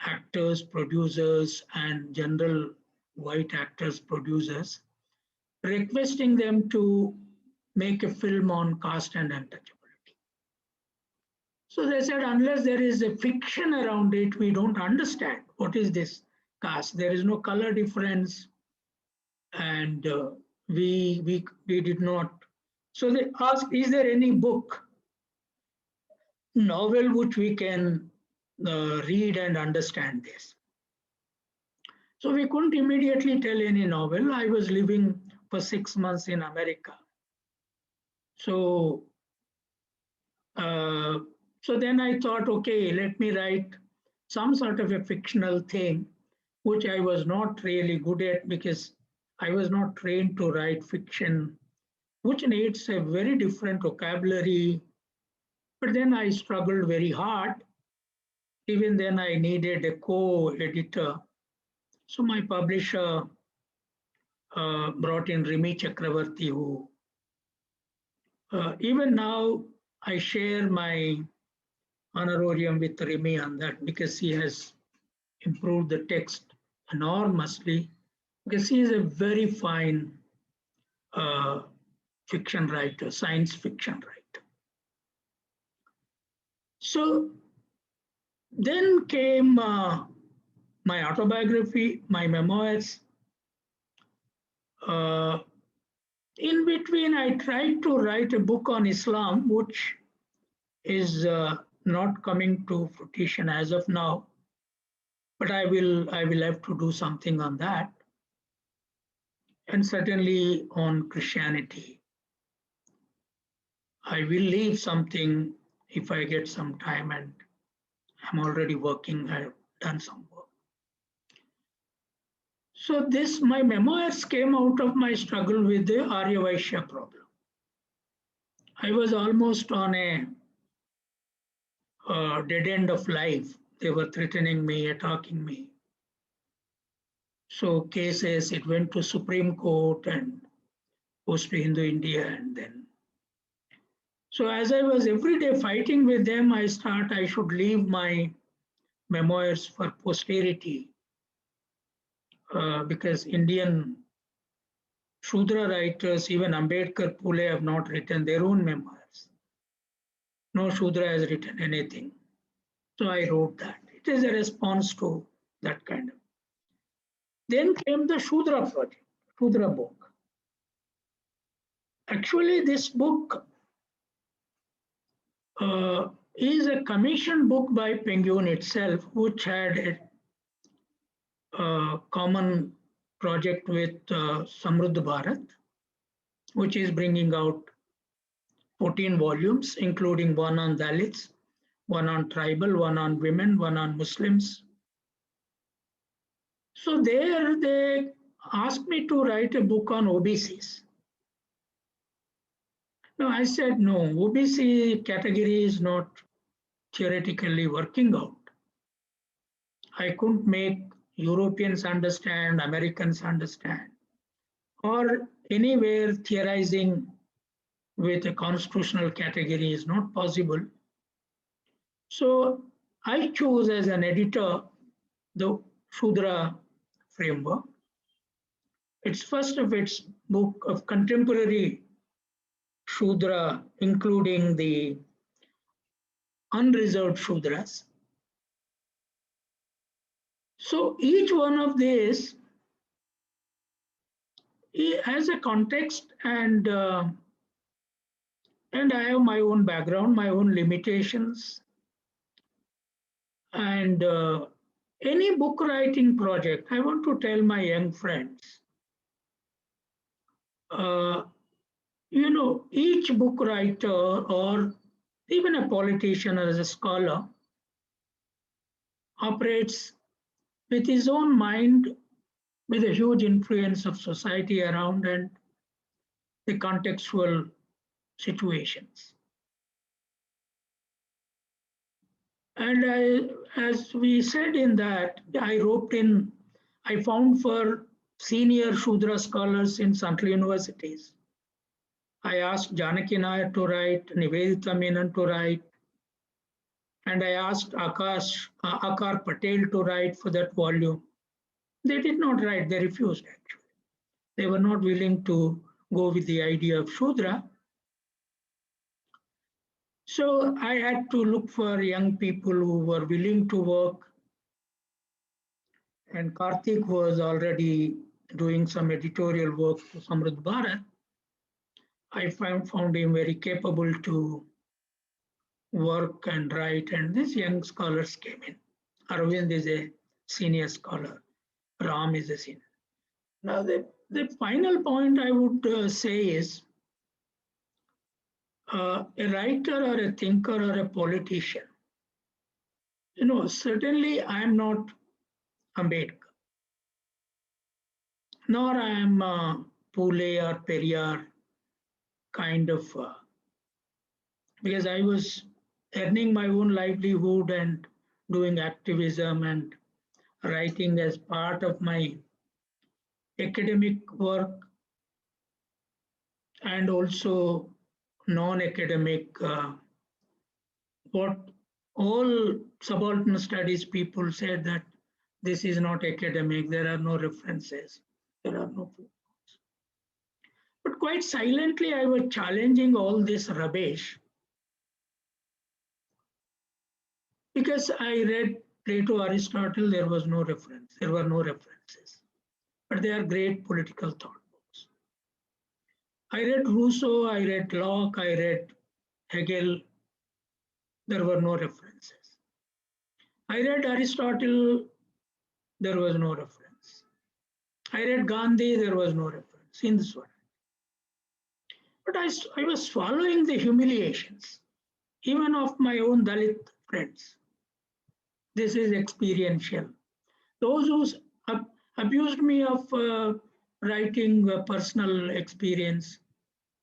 actors, producers, and general white actors, producers, requesting them to make a film on caste and untouchability. So they said, unless there is a fiction around it, we don't understand what is this caste. There is no color difference, and we did not. So they asked, is there any book, novel, which we can read and understand this? So we couldn't immediately tell any novel. I was living for 6 months in America. So, so then I thought, okay, let me write some sort of a fictional thing, which I was not really good at because I was not trained to write fiction, which needs a very different vocabulary. But then I struggled very hard. Even then I needed a co-editor. So my publisher brought in Rimi Chakravarti, who even now I share my honorarium with Rimi on that because he has improved the text enormously, because he is a very fine fiction writer, science fiction writer. So then came my autobiography, my memoirs. In between, I tried to write a book on Islam, which is not coming to fruition as of now, but I will have to do something on that, and certainly on Christianity. I will leave something if I get some time, and I'm already working. I've done some work. So my memoirs came out of my struggle with the Arya Vaishya problem. I was almost on a dead end of life. They were threatening me, attacking me. So cases, it went to Supreme Court and goes to Hindu India, and then. So as I was every day fighting with them, I should leave my memoirs for posterity, because Indian Shudra writers, even Ambedkar, Phule, have not written their own memoirs. No Shudra has written anything. So I wrote that. It is a response to that kind of. Then came the Shudra project, Shudra book. Actually, this book is a commissioned book by Penguin itself, which had a common project with Samruddha Bharat, which is bringing out 14 volumes, including one on Dalits, one on tribal, one on women, one on Muslims. So there they asked me to write a book on OBCs. No, I said no, OBC category is not theoretically working out. I couldn't make Europeans understand, Americans understand, or anywhere theorizing with a constitutional category is not possible. So I chose as an editor the Shudra framework. It's first of its book of contemporary Shudra, including the unreserved Shudras. So each one of these has a context, and I have my own background, my own limitations, and any book writing project, I want to tell my young friends, you know, each book writer or even a politician or as a scholar operates with his own mind, with a huge influence of society around and the contextual situations. And as we said in that, I found for senior Shudra scholars in central universities. I asked Janaki Nair to write, Nivedita Menon to write, and I asked Akar Patel to write for that volume. They did not write, they refused actually. They were not willing to go with the idea of Shudra. So I had to look for young people who were willing to work. And Karthik was already doing some editorial work for Samruddh Bharat. I found him very capable to work and write, and these young scholars came in. Arvind is a senior scholar. Ram is a senior. Now, the final point I would say is a writer or a thinker or a politician. You know, certainly I am not Ambedkar, nor I am Pule or Periyar kind of, because I was earning my own livelihood and doing activism and writing as part of my academic work and also non-academic, what all subaltern studies people said that this is not academic, there are no references, there are no footnotes. But quite silently, I was challenging all this rubbish because I read Plato, Aristotle, there was no reference, there were no references, but they are great political thought books. I read Rousseau, I read Locke, I read Hegel, there were no references. I read Aristotle, there was no reference. I read Gandhi, there was no reference in this one. But I was swallowing the humiliations, even of my own Dalit friends. This is experiential. Those who abused me of writing personal experience,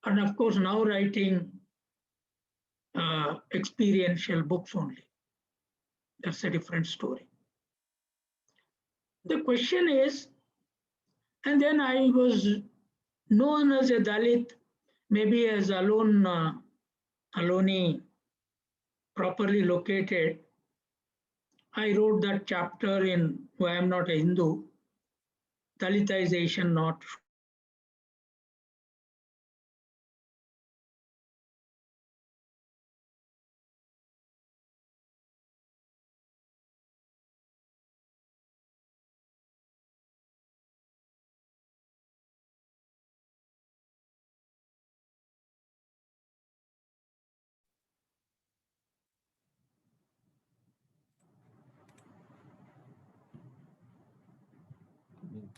and of course now writing experiential books only. That's a different story. The question is, and then I was known as a Dalit, maybe as Aloni, properly located. I wrote that chapter in Why I'm Not a Hindu, Dalitization Not.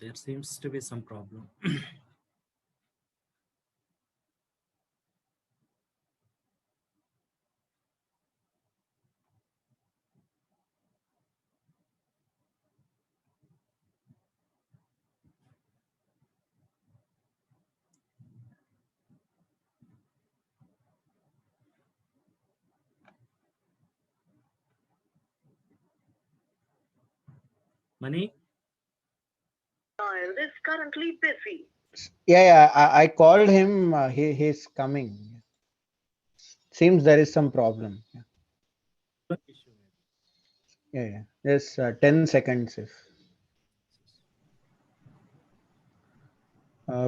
There seems to be some problem. Mani? Is currently busy. Yeah, I called him. He's coming. Seems there is some problem. Yeah. Just 10 seconds if.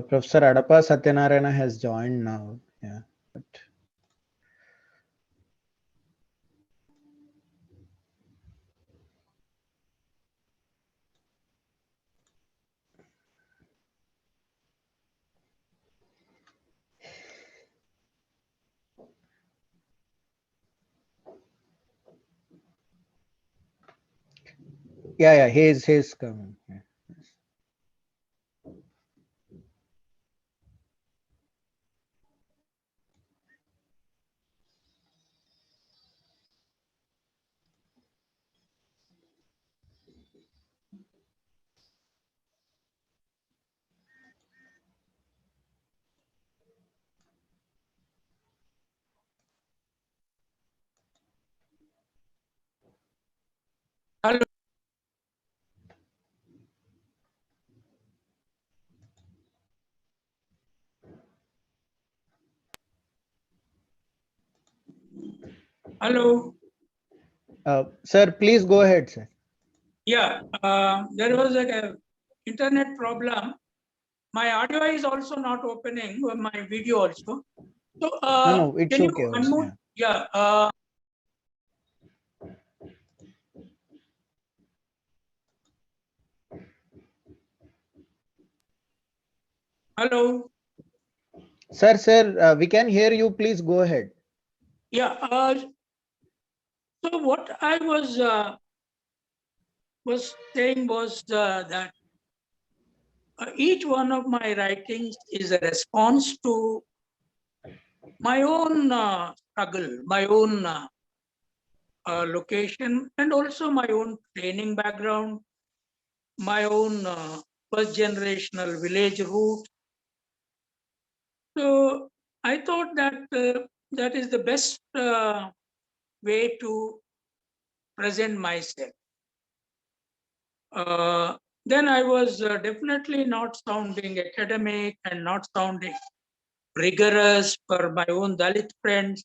Professor Adapa Satyanarayana has joined now. Yeah. But Yeah, he's coming. Yeah. Hello. Hello. Sir, please go ahead, sir. Yeah, there was a internet problem. My audio is also not opening, my video also. So No, it's can you okay also, unmute? Yeah. Hello. Sir, we can hear you. Please go ahead. Yeah. So what I was saying was that each one of my writings is a response to my own struggle, my own location, and also my own training background, my own first generational village route. So I thought that that is the best way to present myself. Then I was definitely not sounding academic and not sounding rigorous for my own Dalit friends.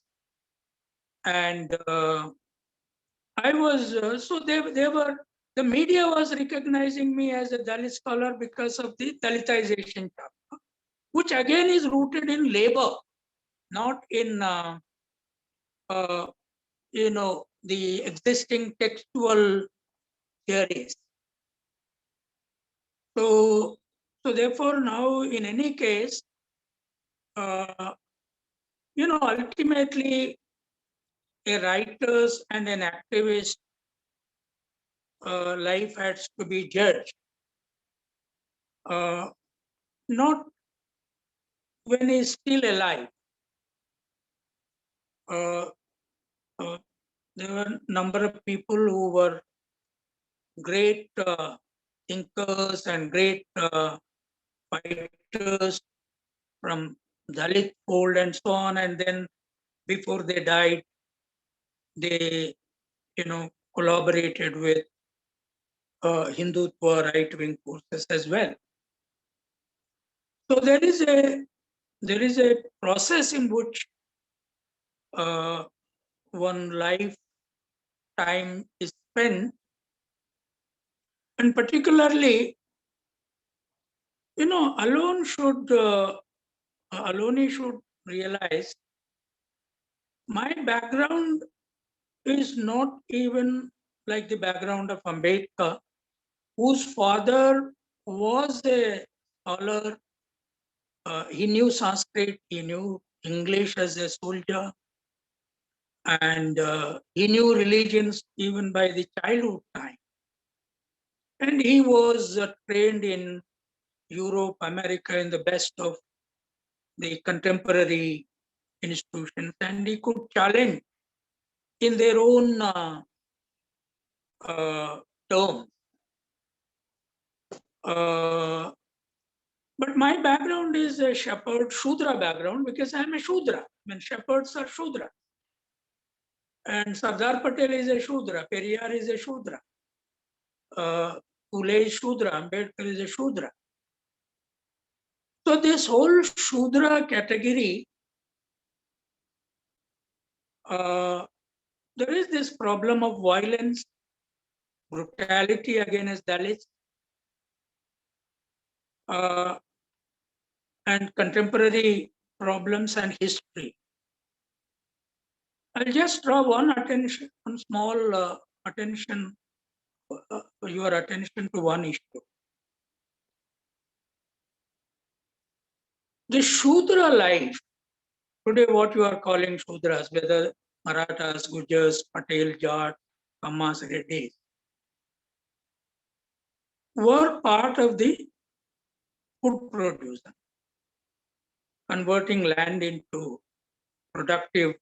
And I was, so they were, the media was recognizing me as a Dalit scholar because of the Dalitization chapter, which again is rooted in labor, not in, the existing textual theories. So therefore now in any case, ultimately a writer's and an activist life has to be judged, not when he's still alive. There were a number of people who were great thinkers and great fighters from Dalit fold and so on, and then before they died, they collaborated with Hindutva right-wing forces as well. So there is a process in which one lifetime is spent, and particularly, Alone should realize my background is not even like the background of Ambedkar, whose father was a scholar. He knew Sanskrit, he knew English as a soldier, and he knew religions even by the childhood time. And he was trained in Europe, America, in the best of the contemporary institutions, and he could challenge in their own terms. But my background is a shepherd Shudra background because I'm a Shudra. I mean, shepherds are Shudra. And Sardar Patel is a Shudra, Periyar is a Shudra, Phule is Shudra, Ambedkar is a Shudra. So this whole Shudra category, there is this problem of violence, brutality against Dalits, and contemporary problems and history. I'll just draw one small attention, your attention to one issue. The Shudra life, today what you are calling Shudras, whether Marathas, Gujars, Patel, Jat, Kammas, Reddis, were part of the food producer, converting land into productive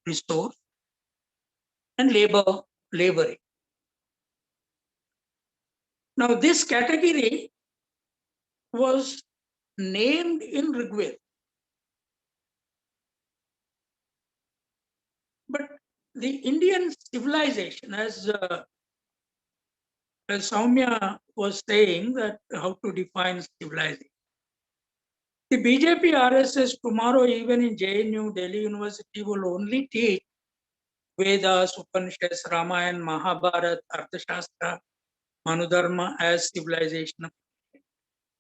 resource and laboring. Now this category was named in Rigveda. But the Indian civilization, as Soumya was saying, that how to define civilization. The BJP RSS tomorrow, even in JNU, Delhi University, will only teach Vedas, Upanishads, Ramayana, Mahabharata, Arthashastra, Manudharma as civilization.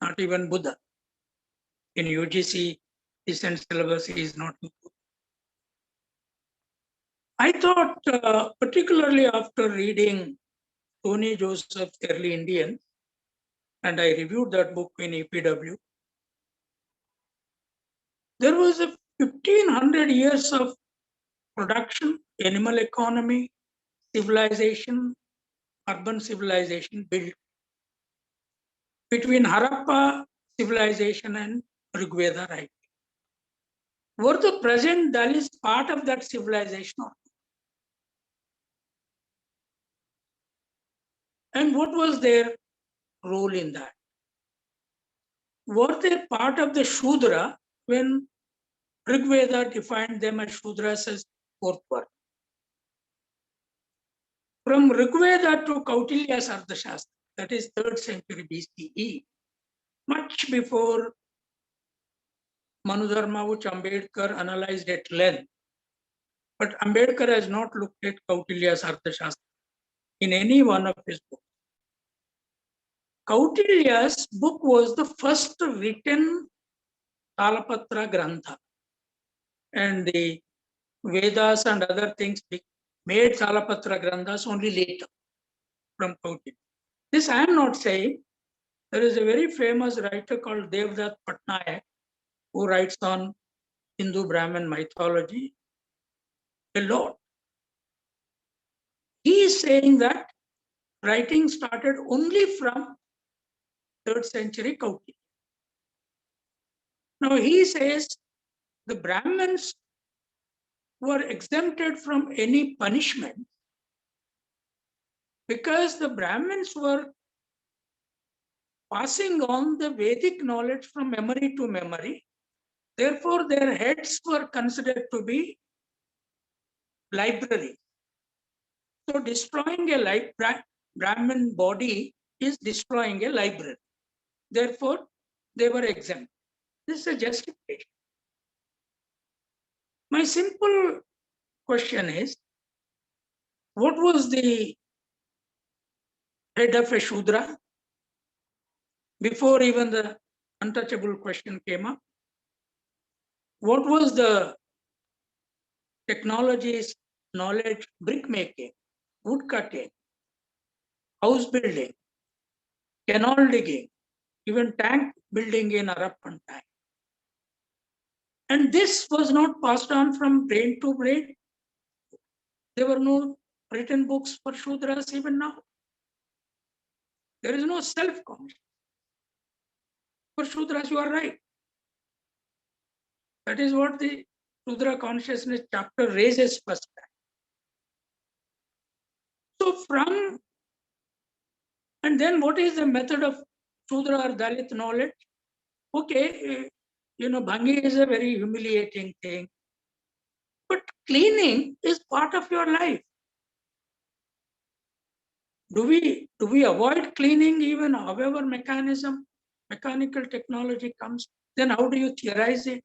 Not even Buddha. In UGC, recent syllabus is not included. I thought, particularly after reading Tony Joseph's Early Indians, and I reviewed that book in EPW, there was a 1500 years of production, animal economy, civilization, urban civilization built between Harappa civilization and Rigveda writing. Were the present Dalits part of that civilization? And what was their role in that? Were they part of the Shudra when Rigveda defined them as Shudras as fourth world? From Rigveda to Kautilya's Arthashastra, that is 3rd century BCE, much before Manudharma, which Ambedkar analyzed at length. But Ambedkar has not looked at Kautilya's Arthashastra in any one of his books. Kautilya's book was the first written Talapatra Grantha, and the Vedas and other things made Talapatra Granthas only later from Kautilya. This I am not saying. There is a very famous writer called Devdutt Patnaik who writes on Hindu Brahmin mythology a lot. He is saying that writing started only from 3rd century Kautilya. Now he says the Brahmins were exempted from any punishment because the Brahmins were passing on the Vedic knowledge from memory to memory. Therefore, their heads were considered to be libraries. So destroying a Brahmin body is destroying a library. Therefore, they were exempt. This is a justification. My simple question is, what was the head of a Shudra before even the untouchable question came up? What was the technologies, knowledge, brick making, wood cutting, house building, canal digging, even tank building in Harappan time? And this was not passed on from brain to brain. There were no written books for Shudras even now. There is no self-consciousness. For Shudras, you are right. That is what the Shudra consciousness chapter raises first time. So and then what is the method of Shudra or Dalit knowledge? Okay, Bhangi is a very humiliating thing. But cleaning is part of your life. Do we avoid cleaning even however mechanical technology comes? Then how do you theorize it?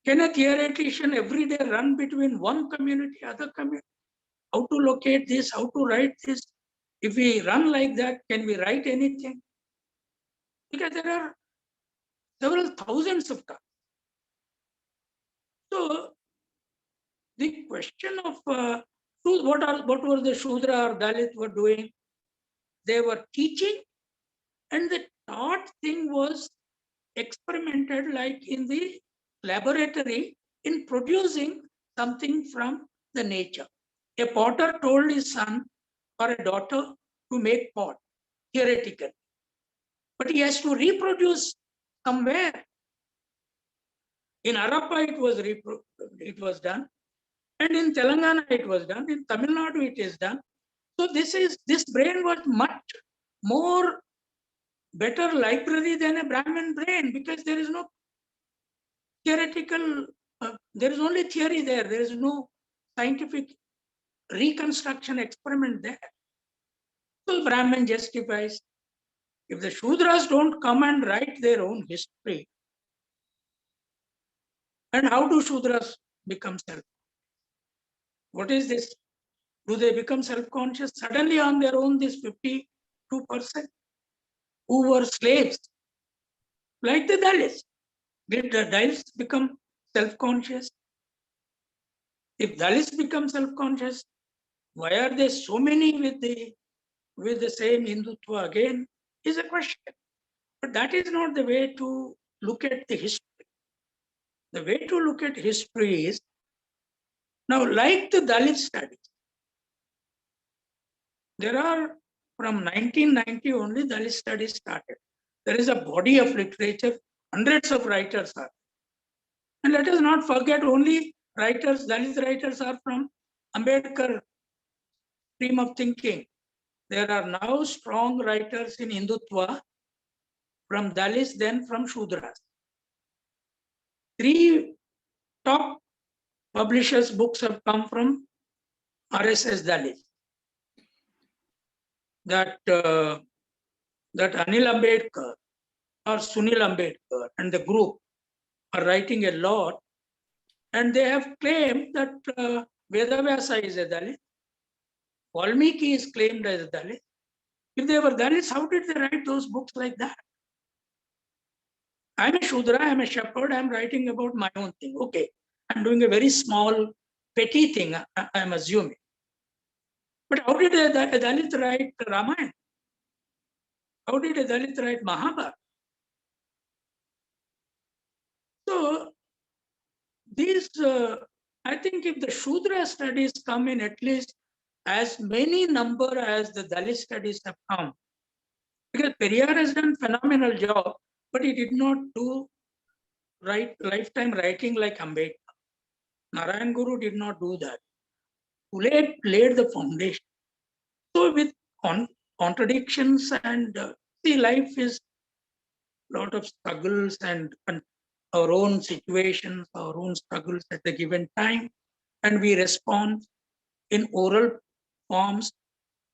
Can a theoretician every day run between one community, other community? How to locate this, how to write this? If we run like that, can we write anything? Because there are several thousands of tasks. So the question of what were the Shudra or Dalit were doing? They were teaching, and the taught thing was experimented like in the laboratory in producing something from the nature. A potter told his son or a daughter, to make pot, theoretically. But he has to reproduce somewhere. In Arappa, it was done. And in Telangana, it was done. In Tamil Nadu, it is done. So this brain was much more better library than a Brahmin brain, because there is no theoretical, there is only theory there. There is no scientific reconstruction experiment there. So Brahmin justifies. If the Shudras don't come and write their own history, and how do Shudras become self? What is this? Do they become self-conscious suddenly on their own, this 52% who were slaves, like the Dalits? Did the Dalits become self-conscious? If Dalits become self-conscious, why are there so many with the same Hindutva again, is a question. But that is not the way to look at the history. The way to look at history is, now like the Dalit studies, there are, from 1990 only Dalit studies started. There is a body of literature, hundreds of writers are. And let us not forget, only writers, Dalit writers are from Ambedkar stream of thinking. There are now strong writers in Hindutva from Dalits, then from Shudras. 3 top publishers' books have come from RSS Dalits. That Anil Ambedkar or Sunil Ambedkar and the group are writing a lot, and they have claimed that Vedavyasa is a Dalit, Valmiki is claimed as a Dalit. If they were Dalits, how did they write those books like that? I'm a Shudra, I'm a shepherd, I'm writing about my own thing. Okay, I'm doing a very small, petty thing, I'm assuming. But how did a Dalit write Ramayana? How did a Dalit write Mahabharata? So these, I think if the Shudra studies come in at least as many number as the Dalit studies have come, because Periyar has done phenomenal job, but he did not do lifetime writing like Ambedkar. Narayan Guru did not do that. Pule laid the foundation. So with contradictions and see, life is a lot of struggles and our own situations, our own struggles at the given time, and we respond in oral forms.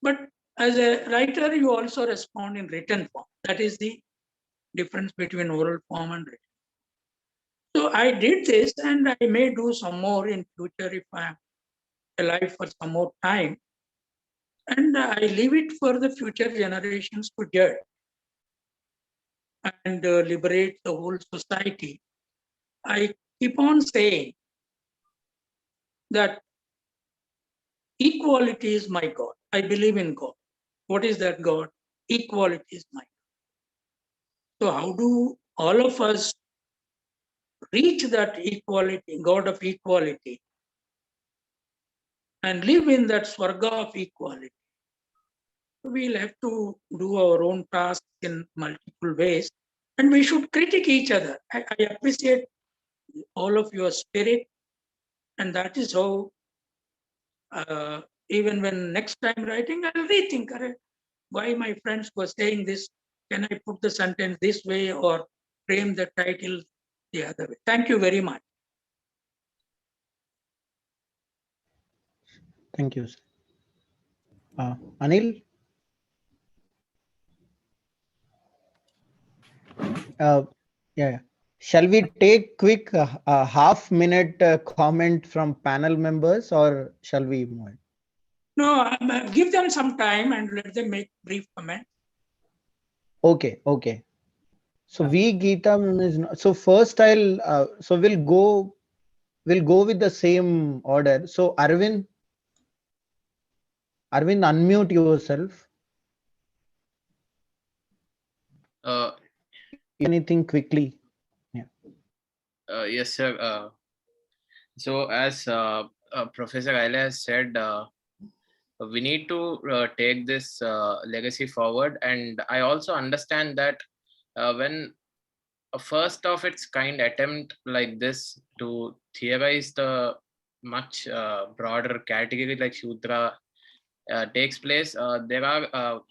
But as a writer, you also respond in written form. That is the difference between oral form and written. So I did this, and I may do some more in future if I am alive for some more time. And I leave it for the future generations to judge and liberate the whole society. I keep on saying that equality is my God. I believe in God. What is that God? Equality is my God. So how do all of us reach that equality, God of equality, and live in that Swarga of equality? We'll have to do our own tasks in multiple ways, and we should critique each other. I appreciate all of your spirit, and that is how even when next time writing, I'll rethink why my friends were saying this. Can I put the sentence this way or frame the title the other way? Thank you very much. Thank you, sir. Anil? Yeah. Shall we take quick half-minute comment from panel members, or shall we move on? No, give them some time and let them make brief comments. Okay. So Geeta is not, so first I'll so we'll go with the same order. So Arvind, unmute yourself. Anything quickly? Yes, sir. So as Professor Aila has said, we need to take this legacy forward. And I also understand that when a first of its kind attempt like this to theorize the much broader category like Shudra takes place, there are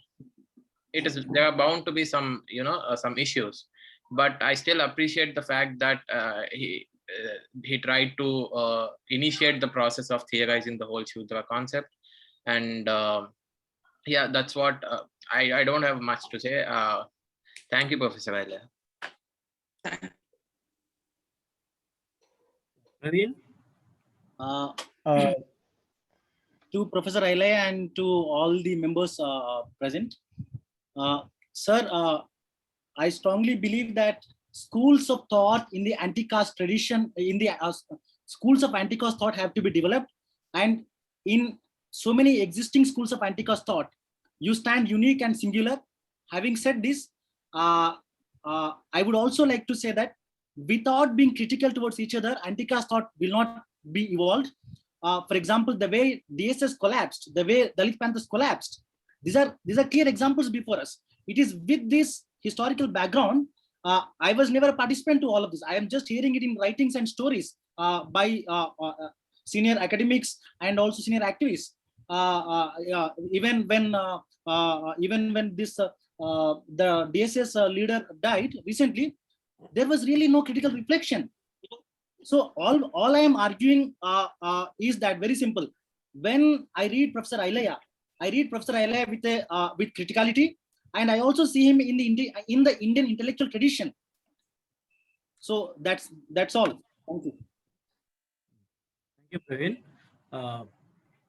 bound to be some some issues, but I still appreciate the fact that he tried to initiate the process of theorizing the whole Shudra concept. And yeah, that's what I don't have much to say. Thank you, Professor Vaile. Praveen? To Professor Ailey and to all the members present. Sir, I strongly believe that schools of thought in the anti-caste tradition, in the schools of anti-caste thought have to be developed. And in so many existing schools of anti-caste thought, you stand unique and singular. Having said this, I would also like to say that without being critical towards each other, anti-caste thought will not be evolved. For example, the way DSS collapsed, the way Dalit Panthers collapsed, these are clear examples before us. It is with this historical background. I was never a participant to all of this. I am just hearing it in writings and stories by senior academics and also senior activists. Even when this the DSS leader died recently, there was really no critical reflection. So all I am arguing is that very simple. When I read Professor Ailaya, I read Professor Ailaya with criticality, and I also see him in the Indian intellectual tradition. So that's all. Thank you. Thank you, Praveen.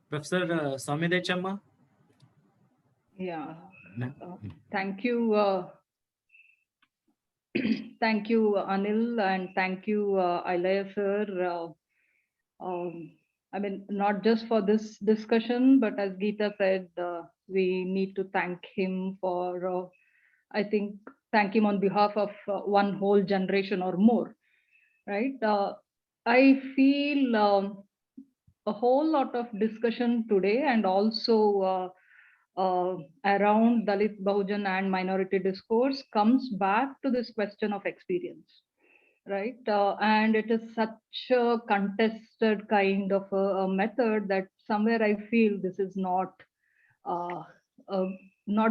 Professor Soumya Chamma. Yeah. Thank you. Thank you, Anil, and thank you, Ailaya sir. I mean, not just for this discussion, but as Geeta said, we need to thank him for, I think, thank him on behalf of one whole generation or more, right? I feel a whole lot of discussion today and also around Dalit, Bahujan and minority discourse comes back to this question of experience, right? And it is such a contested kind of a method that somewhere I feel this is not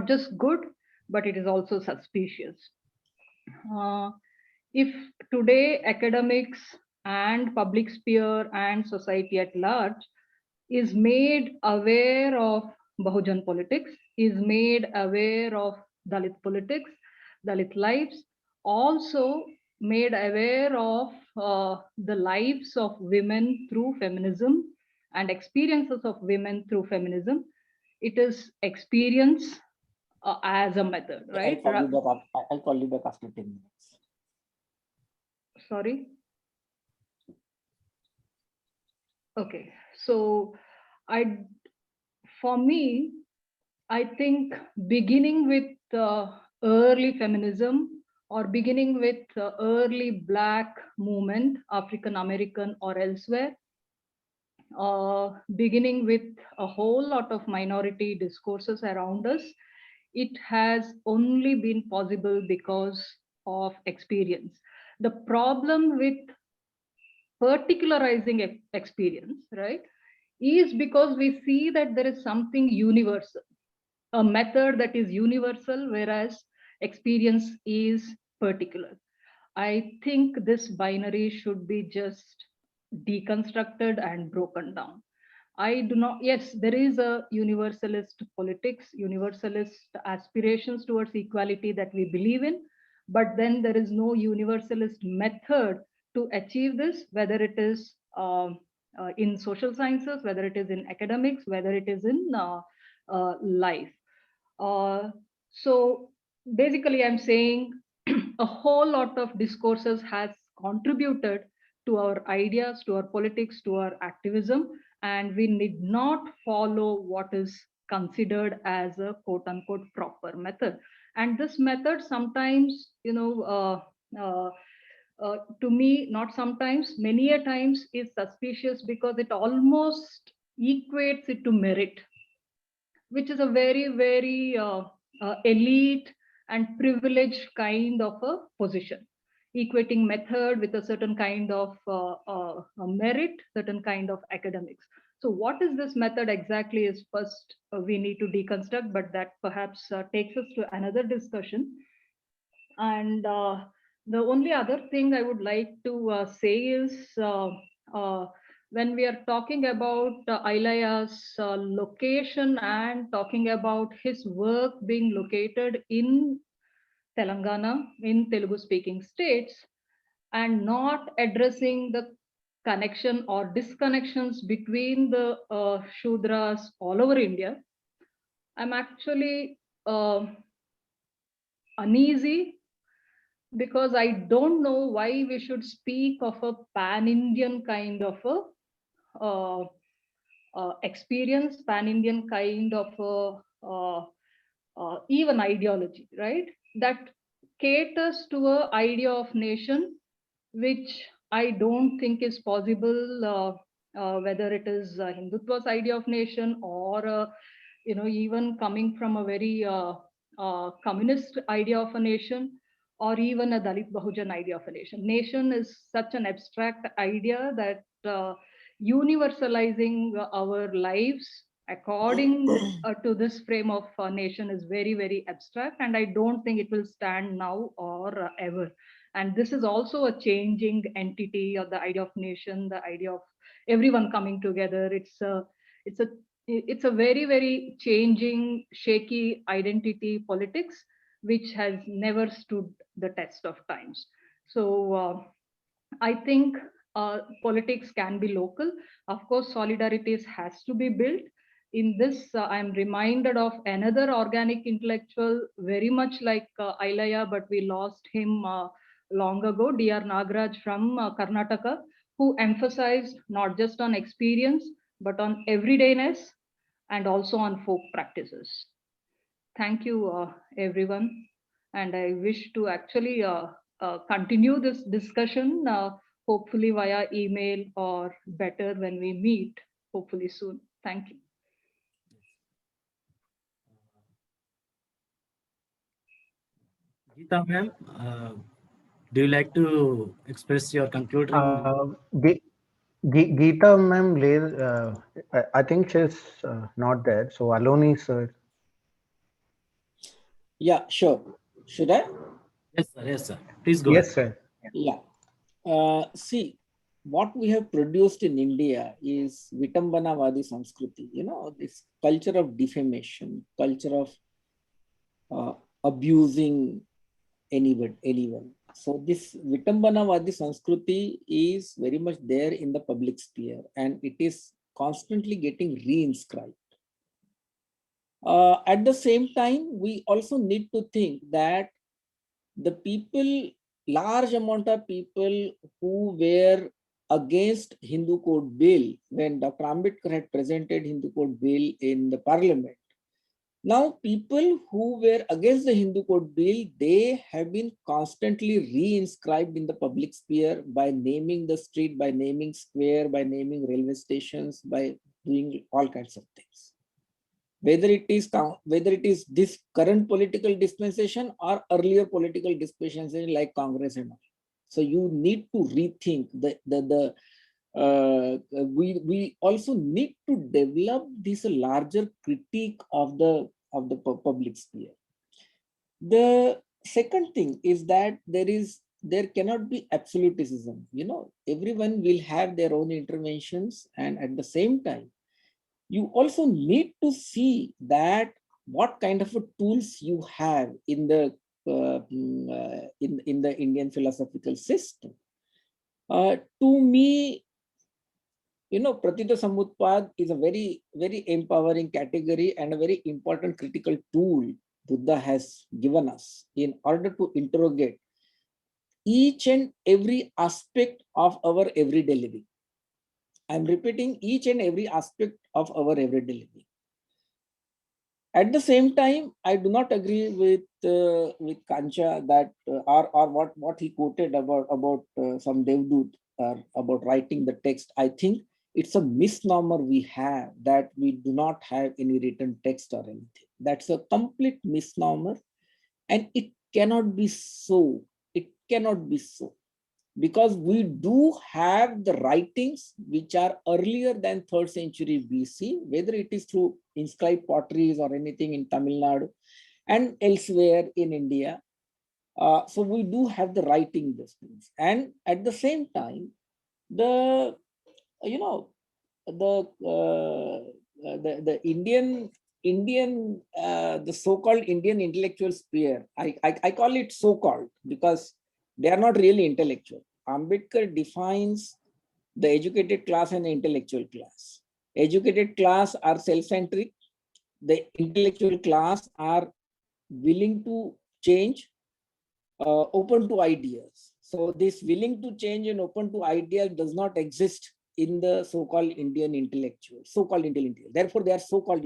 just good, but it is also suspicious. If today academics and public sphere and society at large is made aware of Bahujan politics, is made aware of Dalit politics, Dalit lives, also made aware of the lives of women through feminism and experiences of women through feminism. It is experience as a method, right? I'll call you back after 10 minutes. Sorry. Okay, so for me, I think beginning with early feminism or beginning with early Black movement, African American or elsewhere, beginning with a whole lot of minority discourses around us, it has only been possible because of experience. The problem with particularizing experience, right, is because we see that there is something universal, a method that is universal, whereas experience is particular. I think this binary should be just deconstructed and broken down. I do not, yes, there is a universalist politics, universalist aspirations towards equality that we believe in, but then there is no universalist method to achieve this, whether it is in social sciences, whether it is in academics, whether it is in life. So basically I'm saying a whole lot of discourses has contributed to our ideas, to our politics, to our activism, and we need not follow what is considered as a quote unquote proper method. And this method sometimes, you know, to me, not sometimes, many a times is suspicious because it almost equates it to merit. which is a very, very elite and privileged kind of a position, equating method with a certain kind of merit, certain kind of academics. So what is this method exactly is first we need to deconstruct, but that perhaps takes us to another discussion. And the only other thing I would like to say is when we are talking about Ailaya's location and talking about his work being located in Telangana, in Telugu speaking states, and not addressing the connection or disconnections between the Shudras all over India, I'm actually uneasy, because I don't know why we should speak of a pan-Indian kind of a experience, pan-Indian kind of even ideology, right? That caters to a idea of nation, which I don't think is possible, whether it is Hindutva's idea of nation or even coming from a very communist idea of a nation, or even a Dalit Bahujan idea of a nation. Nation is such an abstract idea that universalizing our lives according to this frame of nation is very, very abstract, and I don't think it will stand now or ever. And this is also a changing entity, or the idea of nation, the idea of everyone coming together. It's a very, very changing, shaky identity politics, which has never stood the test of times. So I think politics can be local. Of course, solidarities has to be built. In this, I'm reminded of another organic intellectual, very much like Ailaya, but we lost him long ago, D.R. Nagaraj from Karnataka, who emphasized not just on experience, but on everydayness and also on folk practices. Thank you, everyone. And I wish to actually continue this discussion, hopefully via email or better when we meet, hopefully soon. Thank you. Geeta ma'am, do you like to express your concluding? Geeta ma'am, I think she's not there. So Aloni sir. Yeah, sure. Should I? Yes, sir. Yes, sir. Please go Yes, ahead. sir. Yeah. See, what we have produced in India is Vitambanavadi Sanskriti, this culture of defamation, culture of abusing anyone. So this Vitambanavadi Sanskriti is very much there in the public sphere, and it is constantly getting reinscribed. At the same time, we also need to think that the people, large amount of people who were against Hindu Code Bill when Dr. Ambedkar had presented Hindu Code Bill in the parliament. Now, people who were against the Hindu Code Bill, they have been constantly reinscribed in the public sphere by naming the street, by naming square, by naming railway stations, by doing all kinds of things. Whether it is this current political dispensation or earlier political dispensation like Congress and all. So you need to rethink we also need to develop this larger critique of the public sphere. The second thing is that there cannot be absolutism. Everyone will have their own interventions, and at the same time, you also need to see that what kind of tools you have in the in the Indian philosophical system. To me, Pratita Samutpad is a very, very empowering category and a very important critical tool Buddha has given us in order to interrogate each and every aspect of our everyday living. I'm repeating, each and every aspect of our everyday living. At the same time, I do not agree with Kancha that or what he quoted about some Devdut about writing the text. I think it's a misnomer we have that we do not have any written text or anything. That's a complete misnomer, and it cannot be so. It cannot be so, because we do have the writings which are earlier than 3rd century BC, whether it is through inscribed potteries or anything in Tamil Nadu and elsewhere in India. So we do have the writing these things, and at the same time, the the Indian the so-called Indian intellectual sphere. I call it so-called because they are not really intellectual. Ambedkar defines the educated class and the intellectual class. Educated class are self-centric. The intellectual class are willing to change, open to ideas. So this willing to change and open to ideas does not exist in the so-called Indian intellectuals, so-called intellectuals. Therefore, they are so-called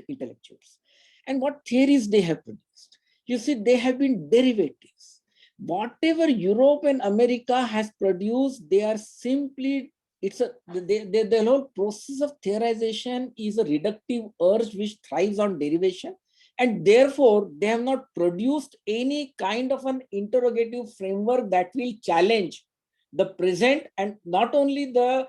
intellectuals. And what theories they have produced? You see, they have been derivatives. Whatever Europe and America has produced, they are simply, the whole process of theorization is a reductive urge which thrives on derivation. And therefore, they have not produced any kind of an interrogative framework that will challenge the present, and not only the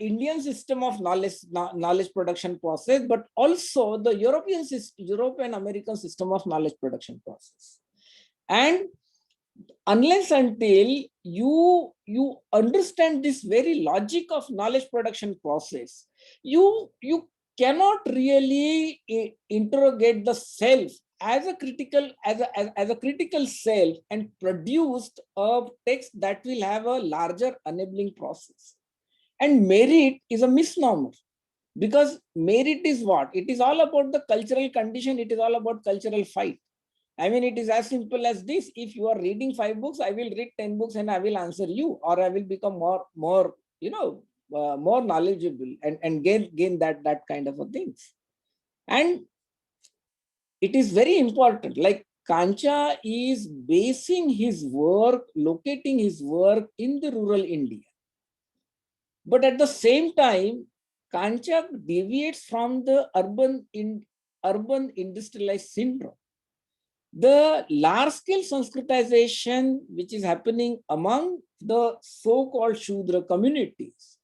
Indian system of knowledge production process, but also the European American system of knowledge production process. And unless until you understand this very logic of knowledge production process, you cannot really interrogate the self as a critical self and produce a text that will have a larger enabling process. And merit is a misnomer, because merit is what? It is all about the cultural condition. It is all about cultural fight. I mean, it is as simple as this. If you are reading 5 books, I will read 10 books and I will answer you, or I will become more knowledgeable and gain that kind of a things. And it is very important. Like Kancha is basing his work, locating his work in the rural India. But at the same time, Kancha deviates from the urban industrialized syndrome. The large-scale Sanskritization which is happening among the so-called Shudra communities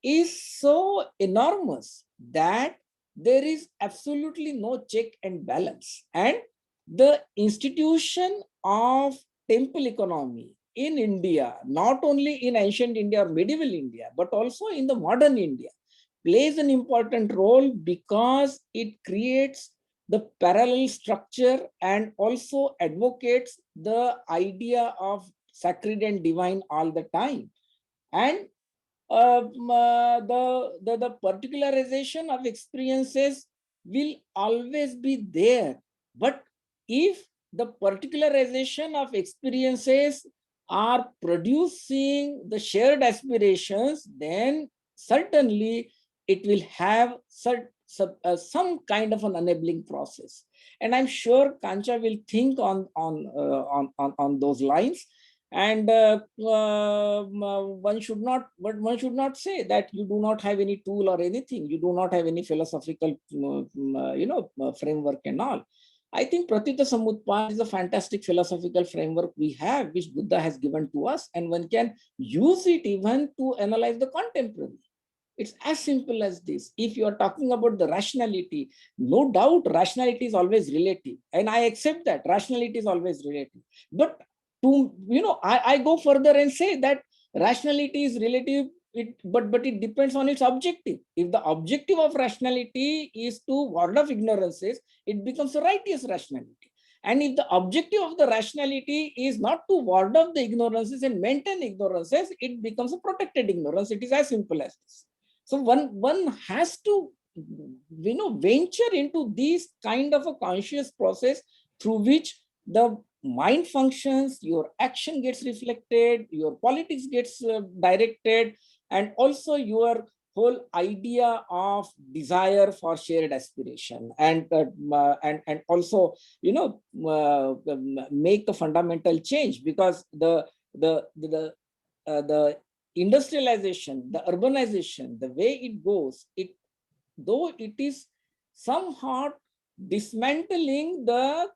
is so enormous that there is absolutely no check and balance. And the institution of temple economy in India, not only in ancient India or medieval India, but also in the modern India, plays an important role because it creates the parallel structure and also advocates the idea of sacred and divine all the time. And the particularization of experiences will always be there. But if the particularization of experiences are producing the shared aspirations, then certainly it will have some kind of an enabling process. And I'm sure Kancha will think on those lines. And one should not say that you do not have any tool or anything. You do not have any philosophical, framework and all. I think Pratitya Samutpan is a fantastic philosophical framework we have, which Buddha has given to us, and one can use it even to analyze the contemporary. It's as simple as this. If you are talking about the rationality, no doubt rationality is always relative, and I accept that rationality is always relative. But I go further and say that rationality is relative, but it depends on its objective. If the objective of rationality is to ward off ignorances, it becomes a righteous rationality. And if the objective of the rationality is not to ward off the ignorances and maintain ignorances, it becomes a protected ignorance. It is as simple as this. So one has to venture into this kind of a conscious process through which the mind functions, your action gets reflected, your politics gets directed, and also your whole idea of desire for shared aspiration, and also make a fundamental change, because the industrialization, the urbanization, the way it goes, though it is somewhat dismantling the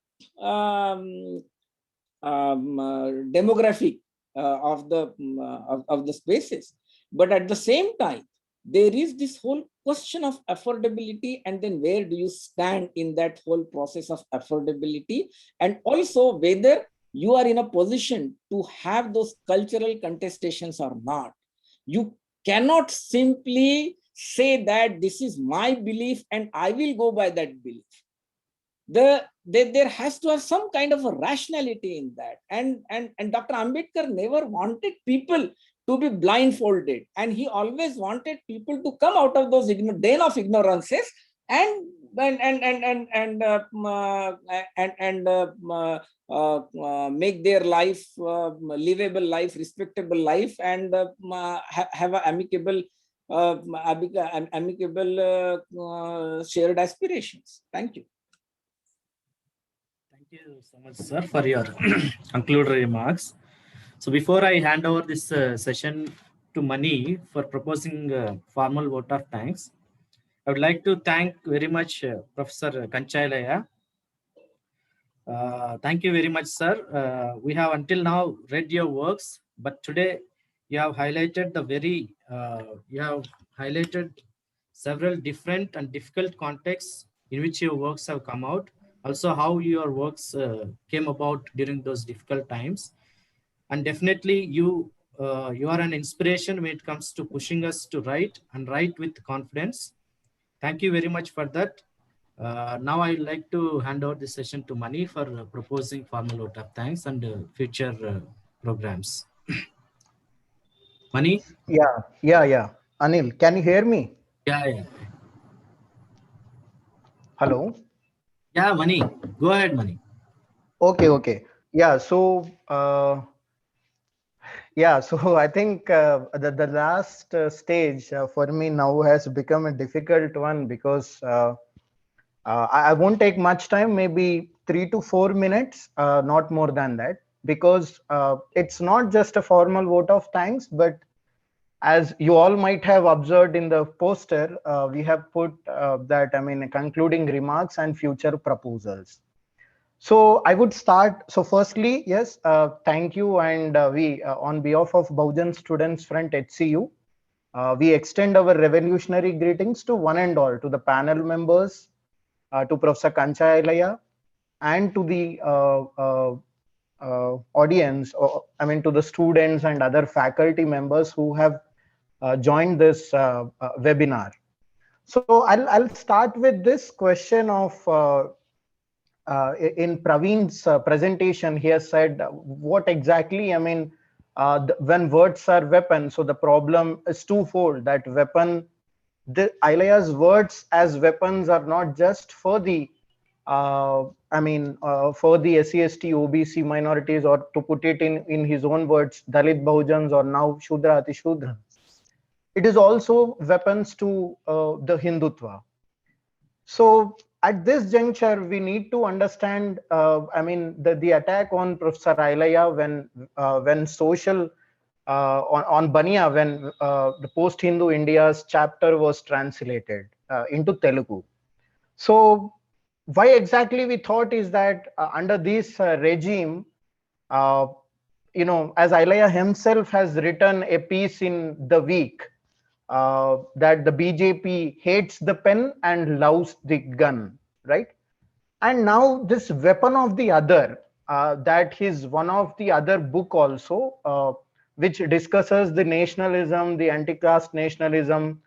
demographic of the spaces, but at the same time, there is this whole question of affordability, and then where do you stand in that whole process of affordability, and also whether you are in a position to have those cultural contestations or not. You cannot simply say that this is my belief and I will go by that belief. There has to have some kind of a rationality in that. And Dr. Ambedkar never wanted people to be blindfolded, and he always wanted people to come out of those den of ignorances and make their life livable life, respectable life, and have an amicable shared aspirations. Thank you. Thank you so much, sir, for your concluding remarks. So before I hand over this session to Mani for proposing formal vote of thanks, I would like to thank very much Professor Kanchailaya. Thank you very much, sir. We have until now read your works, but today you have highlighted several different and difficult contexts in which your works have come out. Also, how your works came about during those difficult times. And definitely you are an inspiration when it comes to pushing us to write and write with confidence. Thank you very much for that. Now I'd like to hand over the session to Mani for proposing formal vote of thanks and future programs. Mani? Yeah. Anil, can you hear me? Yeah. Hello? Yeah, Mani. Go ahead, Mani. Okay. Yeah, so I think the last stage for me now has become a difficult one, because I won't take much time, maybe 3 to 4 minutes, not more than that, because it's not just a formal vote of thanks, but as you all might have observed in the poster, we have put concluding remarks and future proposals. So I would start. So firstly, yes, thank you. And we, on behalf of Bahujan Students Front HCU, we extend our revolutionary greetings to one and all, to the panel members, to Professor Kanchailaya, and to the audience, to the students and other faculty members who have joined this webinar. So I'll start with this question of, in Praveen's presentation, he has said what exactly, when words are weapons, so the problem is twofold, that Ailaya's words as weapons are not just for the for the SC/ST, OBC minorities, or to put it in his own words, Dalit Bahujans, or now Shudra Ati Shudra. It is also weapons to the Hindutva. So at this juncture, we need to understand, the attack on Professor Ailaya when social, on Bania, when the Post-Hindu India's chapter was translated into Telugu. So why exactly we thought is that under this regime, as Ailaya himself has written a piece in The Week, that the BJP hates the pen and loves the gun, right? And now this weapon of the other, that is one of the other book also, which discusses the nationalism, the anti-caste nationalism,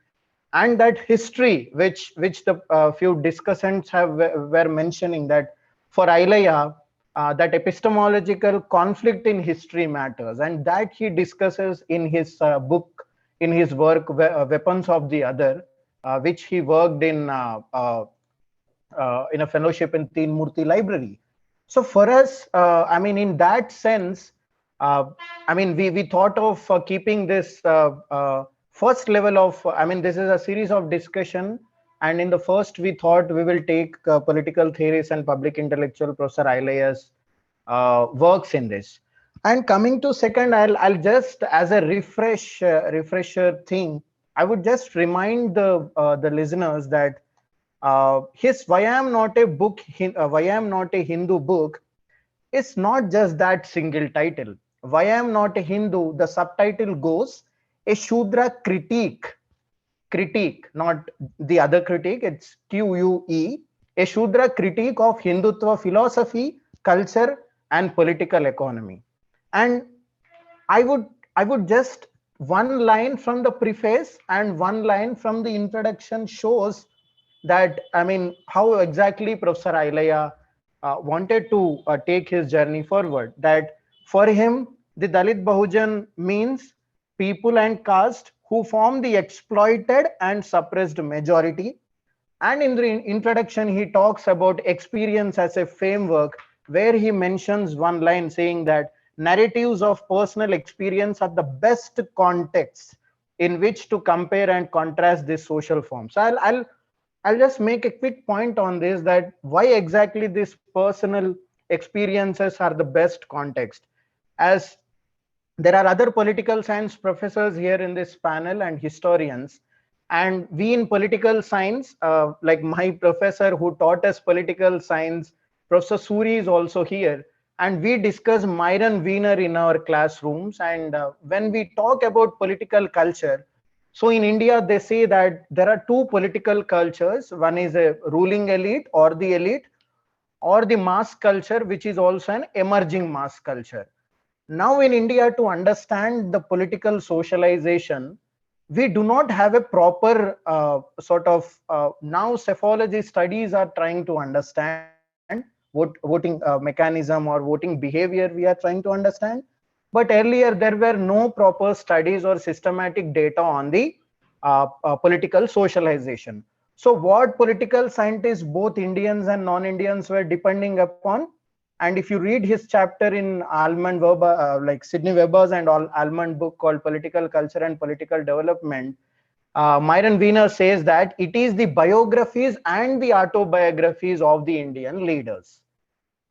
and that history, which the few discussants were mentioning, that for Ailaya, that epistemological conflict in history matters, and that he discusses in his book, in his work, Weapons of the Other, which he worked in a fellowship in Teen Murti Library. So for us, in that sense, we thought of keeping this first level of, this is a series of discussion. And in the first, we thought we will take political theorist and public intellectual Professor Ailaya's works in this. And coming to second, I'll just as a refresher thing, I would just remind the listeners that his Why I Am Not a Book, Why I Am Not a Hindu book, is not just that single title. Why I Am Not a Hindu, the subtitle goes a Shudra critique, not the other critique, it's QUE, a Shudra critique of Hindutva philosophy, culture, and political economy. And I would just one line from the preface and one line from the introduction shows that, I mean, how exactly Professor Ailaya wanted to take his journey forward. That for him, the Dalit Bahujan means people and caste who form the exploited and suppressed majority. And in the introduction, he talks about experience as a framework, where he mentions one line saying that narratives of personal experience are the best context in which to compare and contrast this social form. So I'll just make a quick point on this, that why exactly these personal experiences are the best context. As there are other political science professors here in this panel and historians, and we in political science, like my professor who taught us political science, Professor Suri, is also here, and we discuss Myron Wiener in our classrooms. And when we talk about political culture, so in India, they say that there are two political cultures. One is a ruling elite or the mass culture, which is also an emerging mass culture. Now in India, to understand the political socialization, we do not have a proper now psephology studies are trying to understand voting mechanism or voting behavior we are trying to understand. But earlier there were no proper studies or systematic data on the political socialization. So what political scientists, both Indians and non-Indians, were depending upon, and if you read his chapter in Almond Weber, like Sidney Weber's and Almond book called Political Culture and Political Development, Myron Wiener says that it is the biographies and the autobiographies of the Indian leaders.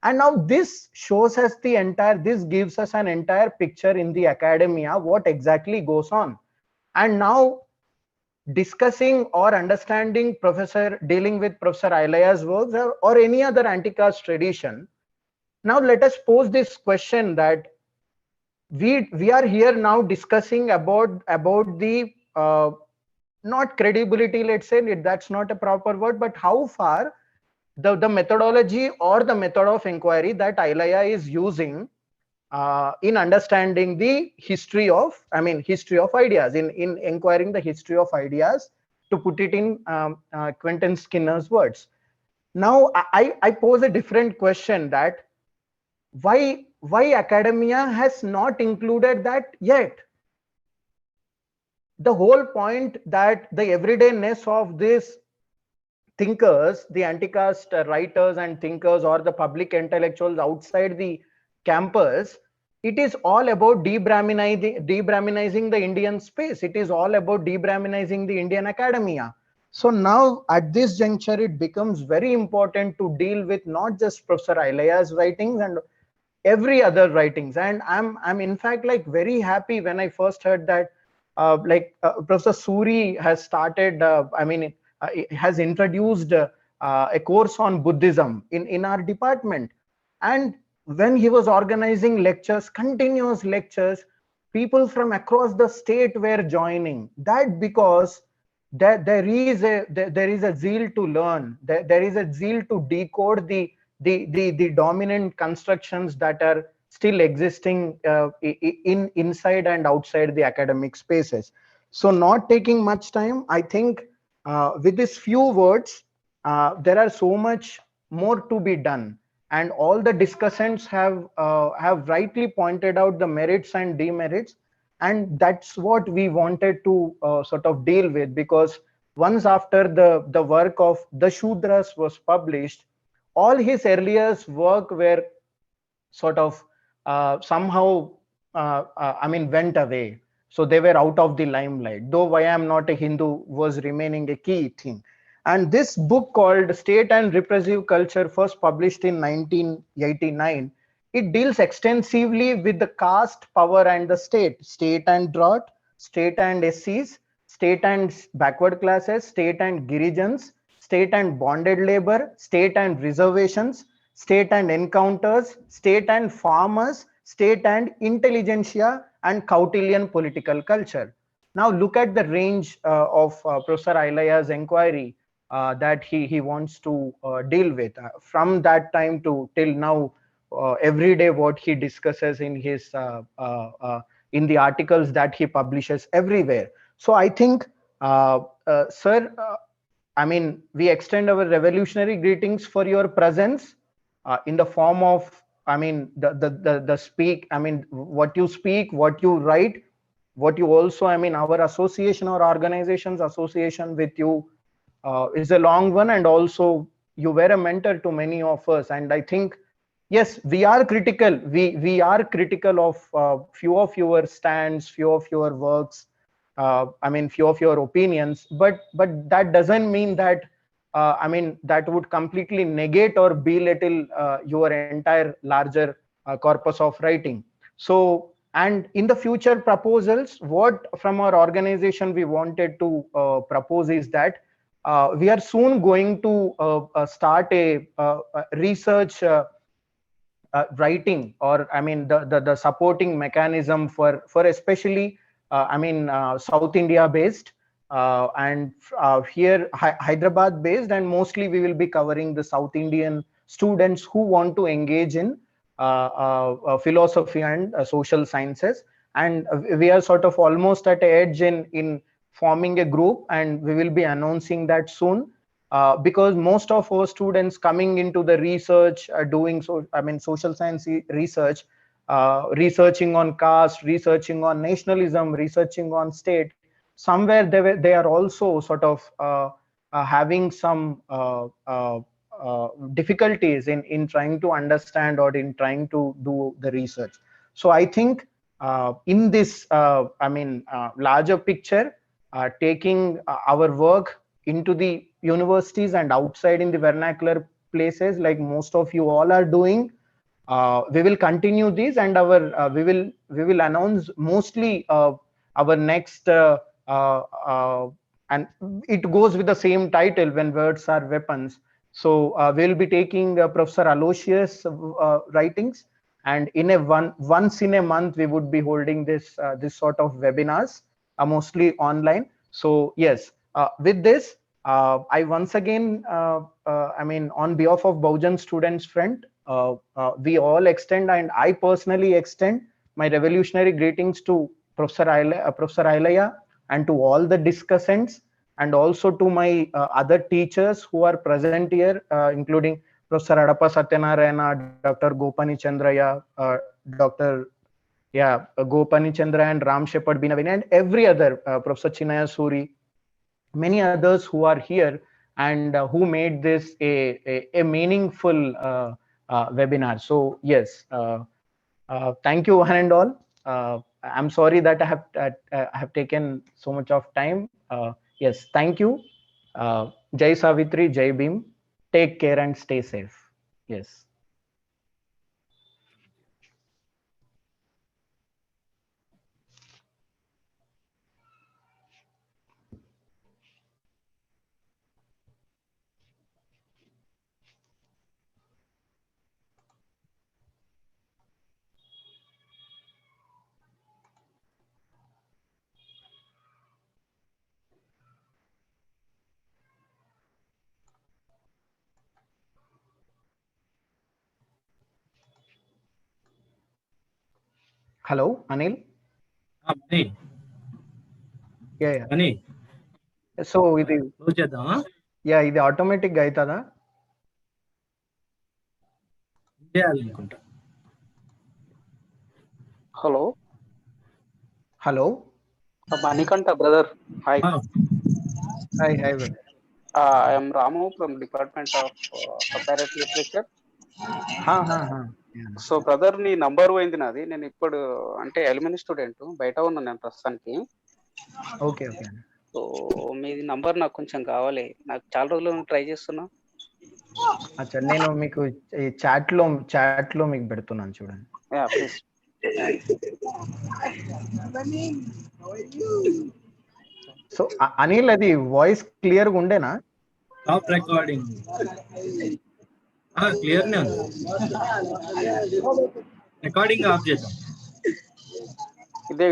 And now this shows us this gives us an entire picture in the academia, what exactly goes on. And now discussing or understanding dealing with Professor Ailaya's works or any other anti-caste tradition. Now let us pose this question, that we are here now discussing about the not credibility, let's say, that's not a proper word, but how far the methodology or the method of inquiry that Ailaya is using in understanding the history of ideas, in inquiring the history of ideas, to put it in Quentin Skinner's words. Now I pose a different question, that why academia has not included that yet. The whole point that the everydayness of these thinkers, the anti-caste writers and thinkers, or the public intellectuals outside the campus, it is all about de-Brahminizing the Indian space. It is all about de-Brahminizing the Indian academia. So now at this juncture, it becomes very important to deal with not just Professor Ailaya's writings and every other writings. And I'm in fact like very happy when I first heard that Professor Suri has started, has introduced a course on Buddhism in our department. And when he was organizing lectures, continuous lectures, people from across the state were joining. That because there is a zeal to learn. There is a zeal to decode the dominant constructions that are still existing inside and outside the academic spaces. So not taking much time, I think with these few words, there are so much more to be done. And all the discussants have rightly pointed out the merits and demerits. And that's what we wanted to sort of deal with, because once after the work of the Shudras was published, all his earlier work were sort of somehow went away. So they were out of the limelight, though Why I Am Not a Hindu was remaining a key thing. And this book called State and Repressive Culture, first published in 1989, it deals extensively with the caste, power, and the state and drought, state and SCs, state and backward classes, state and Girijans, state and bonded labor, state and reservations, state and encounters, state and farmers, state and intelligentsia, and Kautilian political culture. Now look at the range of Professor Ailaya's inquiry that he wants to deal with. From that time to till now, every day what he discusses in his in the articles that he publishes everywhere. So I think, sir, I mean, we extend our revolutionary greetings for your presence in the form of, I mean, the speak, I mean, what you speak, what you write, what you also, I mean, our association or organization's association with you is a long one, and also you were a mentor to many of us. And I think, yes, we are critical. We are critical of few of your stands, few of your works. I mean, few of your opinions. But that doesn't mean that I mean that would completely negate or belittle your entire larger corpus of writing. So, and in the future proposals, what from our organization we wanted to propose is that we are soon going to start a research writing, or I mean the supporting mechanism for especially I mean South India based and here Hyderabad based, and mostly we will be covering the South Indian students who want to engage in philosophy and social sciences. And we are sort of almost at an edge in forming a group, and we will be announcing that soon. Because most of our students coming into the research are doing so, I mean, social science research, researching on caste, researching on nationalism, researching on state. Somewhere they are also sort of having some difficulties in trying to understand or in trying to do the research. So I think in this, I mean, larger picture, taking our work into the universities and outside in the vernacular places like most of you all are doing, we will continue this, and our we will announce mostly our next and it goes with the same title, When Words Are Weapons. So we'll be taking Professor Aloysius writings, and in a once in a month we would be holding this this sort of webinars, mostly online. So yes, with this I once again I mean on behalf of Bahujan Students Front, we all extend, and I personally extend my revolutionary greetings to Professor Ailaya and to all the discussants, and also to my other teachers who are present here, including Professor Adapa Satyanarayana, Dr. Gopani Chandraya, Dr. Gopani Chandra and Ram Shepherd Binavini, and every other Professor Chinaya Suri, many others who are here and who made this a meaningful webinar. So yes, thank you one and all. I'm sorry that I have taken so much of time. Yes, thank you. Jai Savitri, Jai Bhim. Take care and stay safe. Yes. Hello, Anil. Mani. Yeah. Mani. So it is. Yeah, ఇది automatic గా అవుతుందా? Hello. Hello. Manikanta, brother. Hi. Hi, brother. I am Ramu from Department of Comparative Literature. So brother నీ number పోయింది నాది, నేను ఇప్పుడు అంటే element student బయట ఉన్నాను నేను ప్రస్తుతానికి. ఓకే. సో మీది నంబర్ నాకు కొంచెం కావాలి, నాకు చాలా రోజులు ట్రై చేస్తున్నా. అచ్చా నేను మీకు చాట్ లో మీకు పెడుతున్నాను చూడండి. Yeah please. సో అనిల్ అది వాయిస్ క్లియర్ గా ఉండేనా? టాప్ రికార్డింగ్ క్లియర్నే ఉంది. రికార్డింగ్ ఆఫ్ చేద్దాం. ఇదే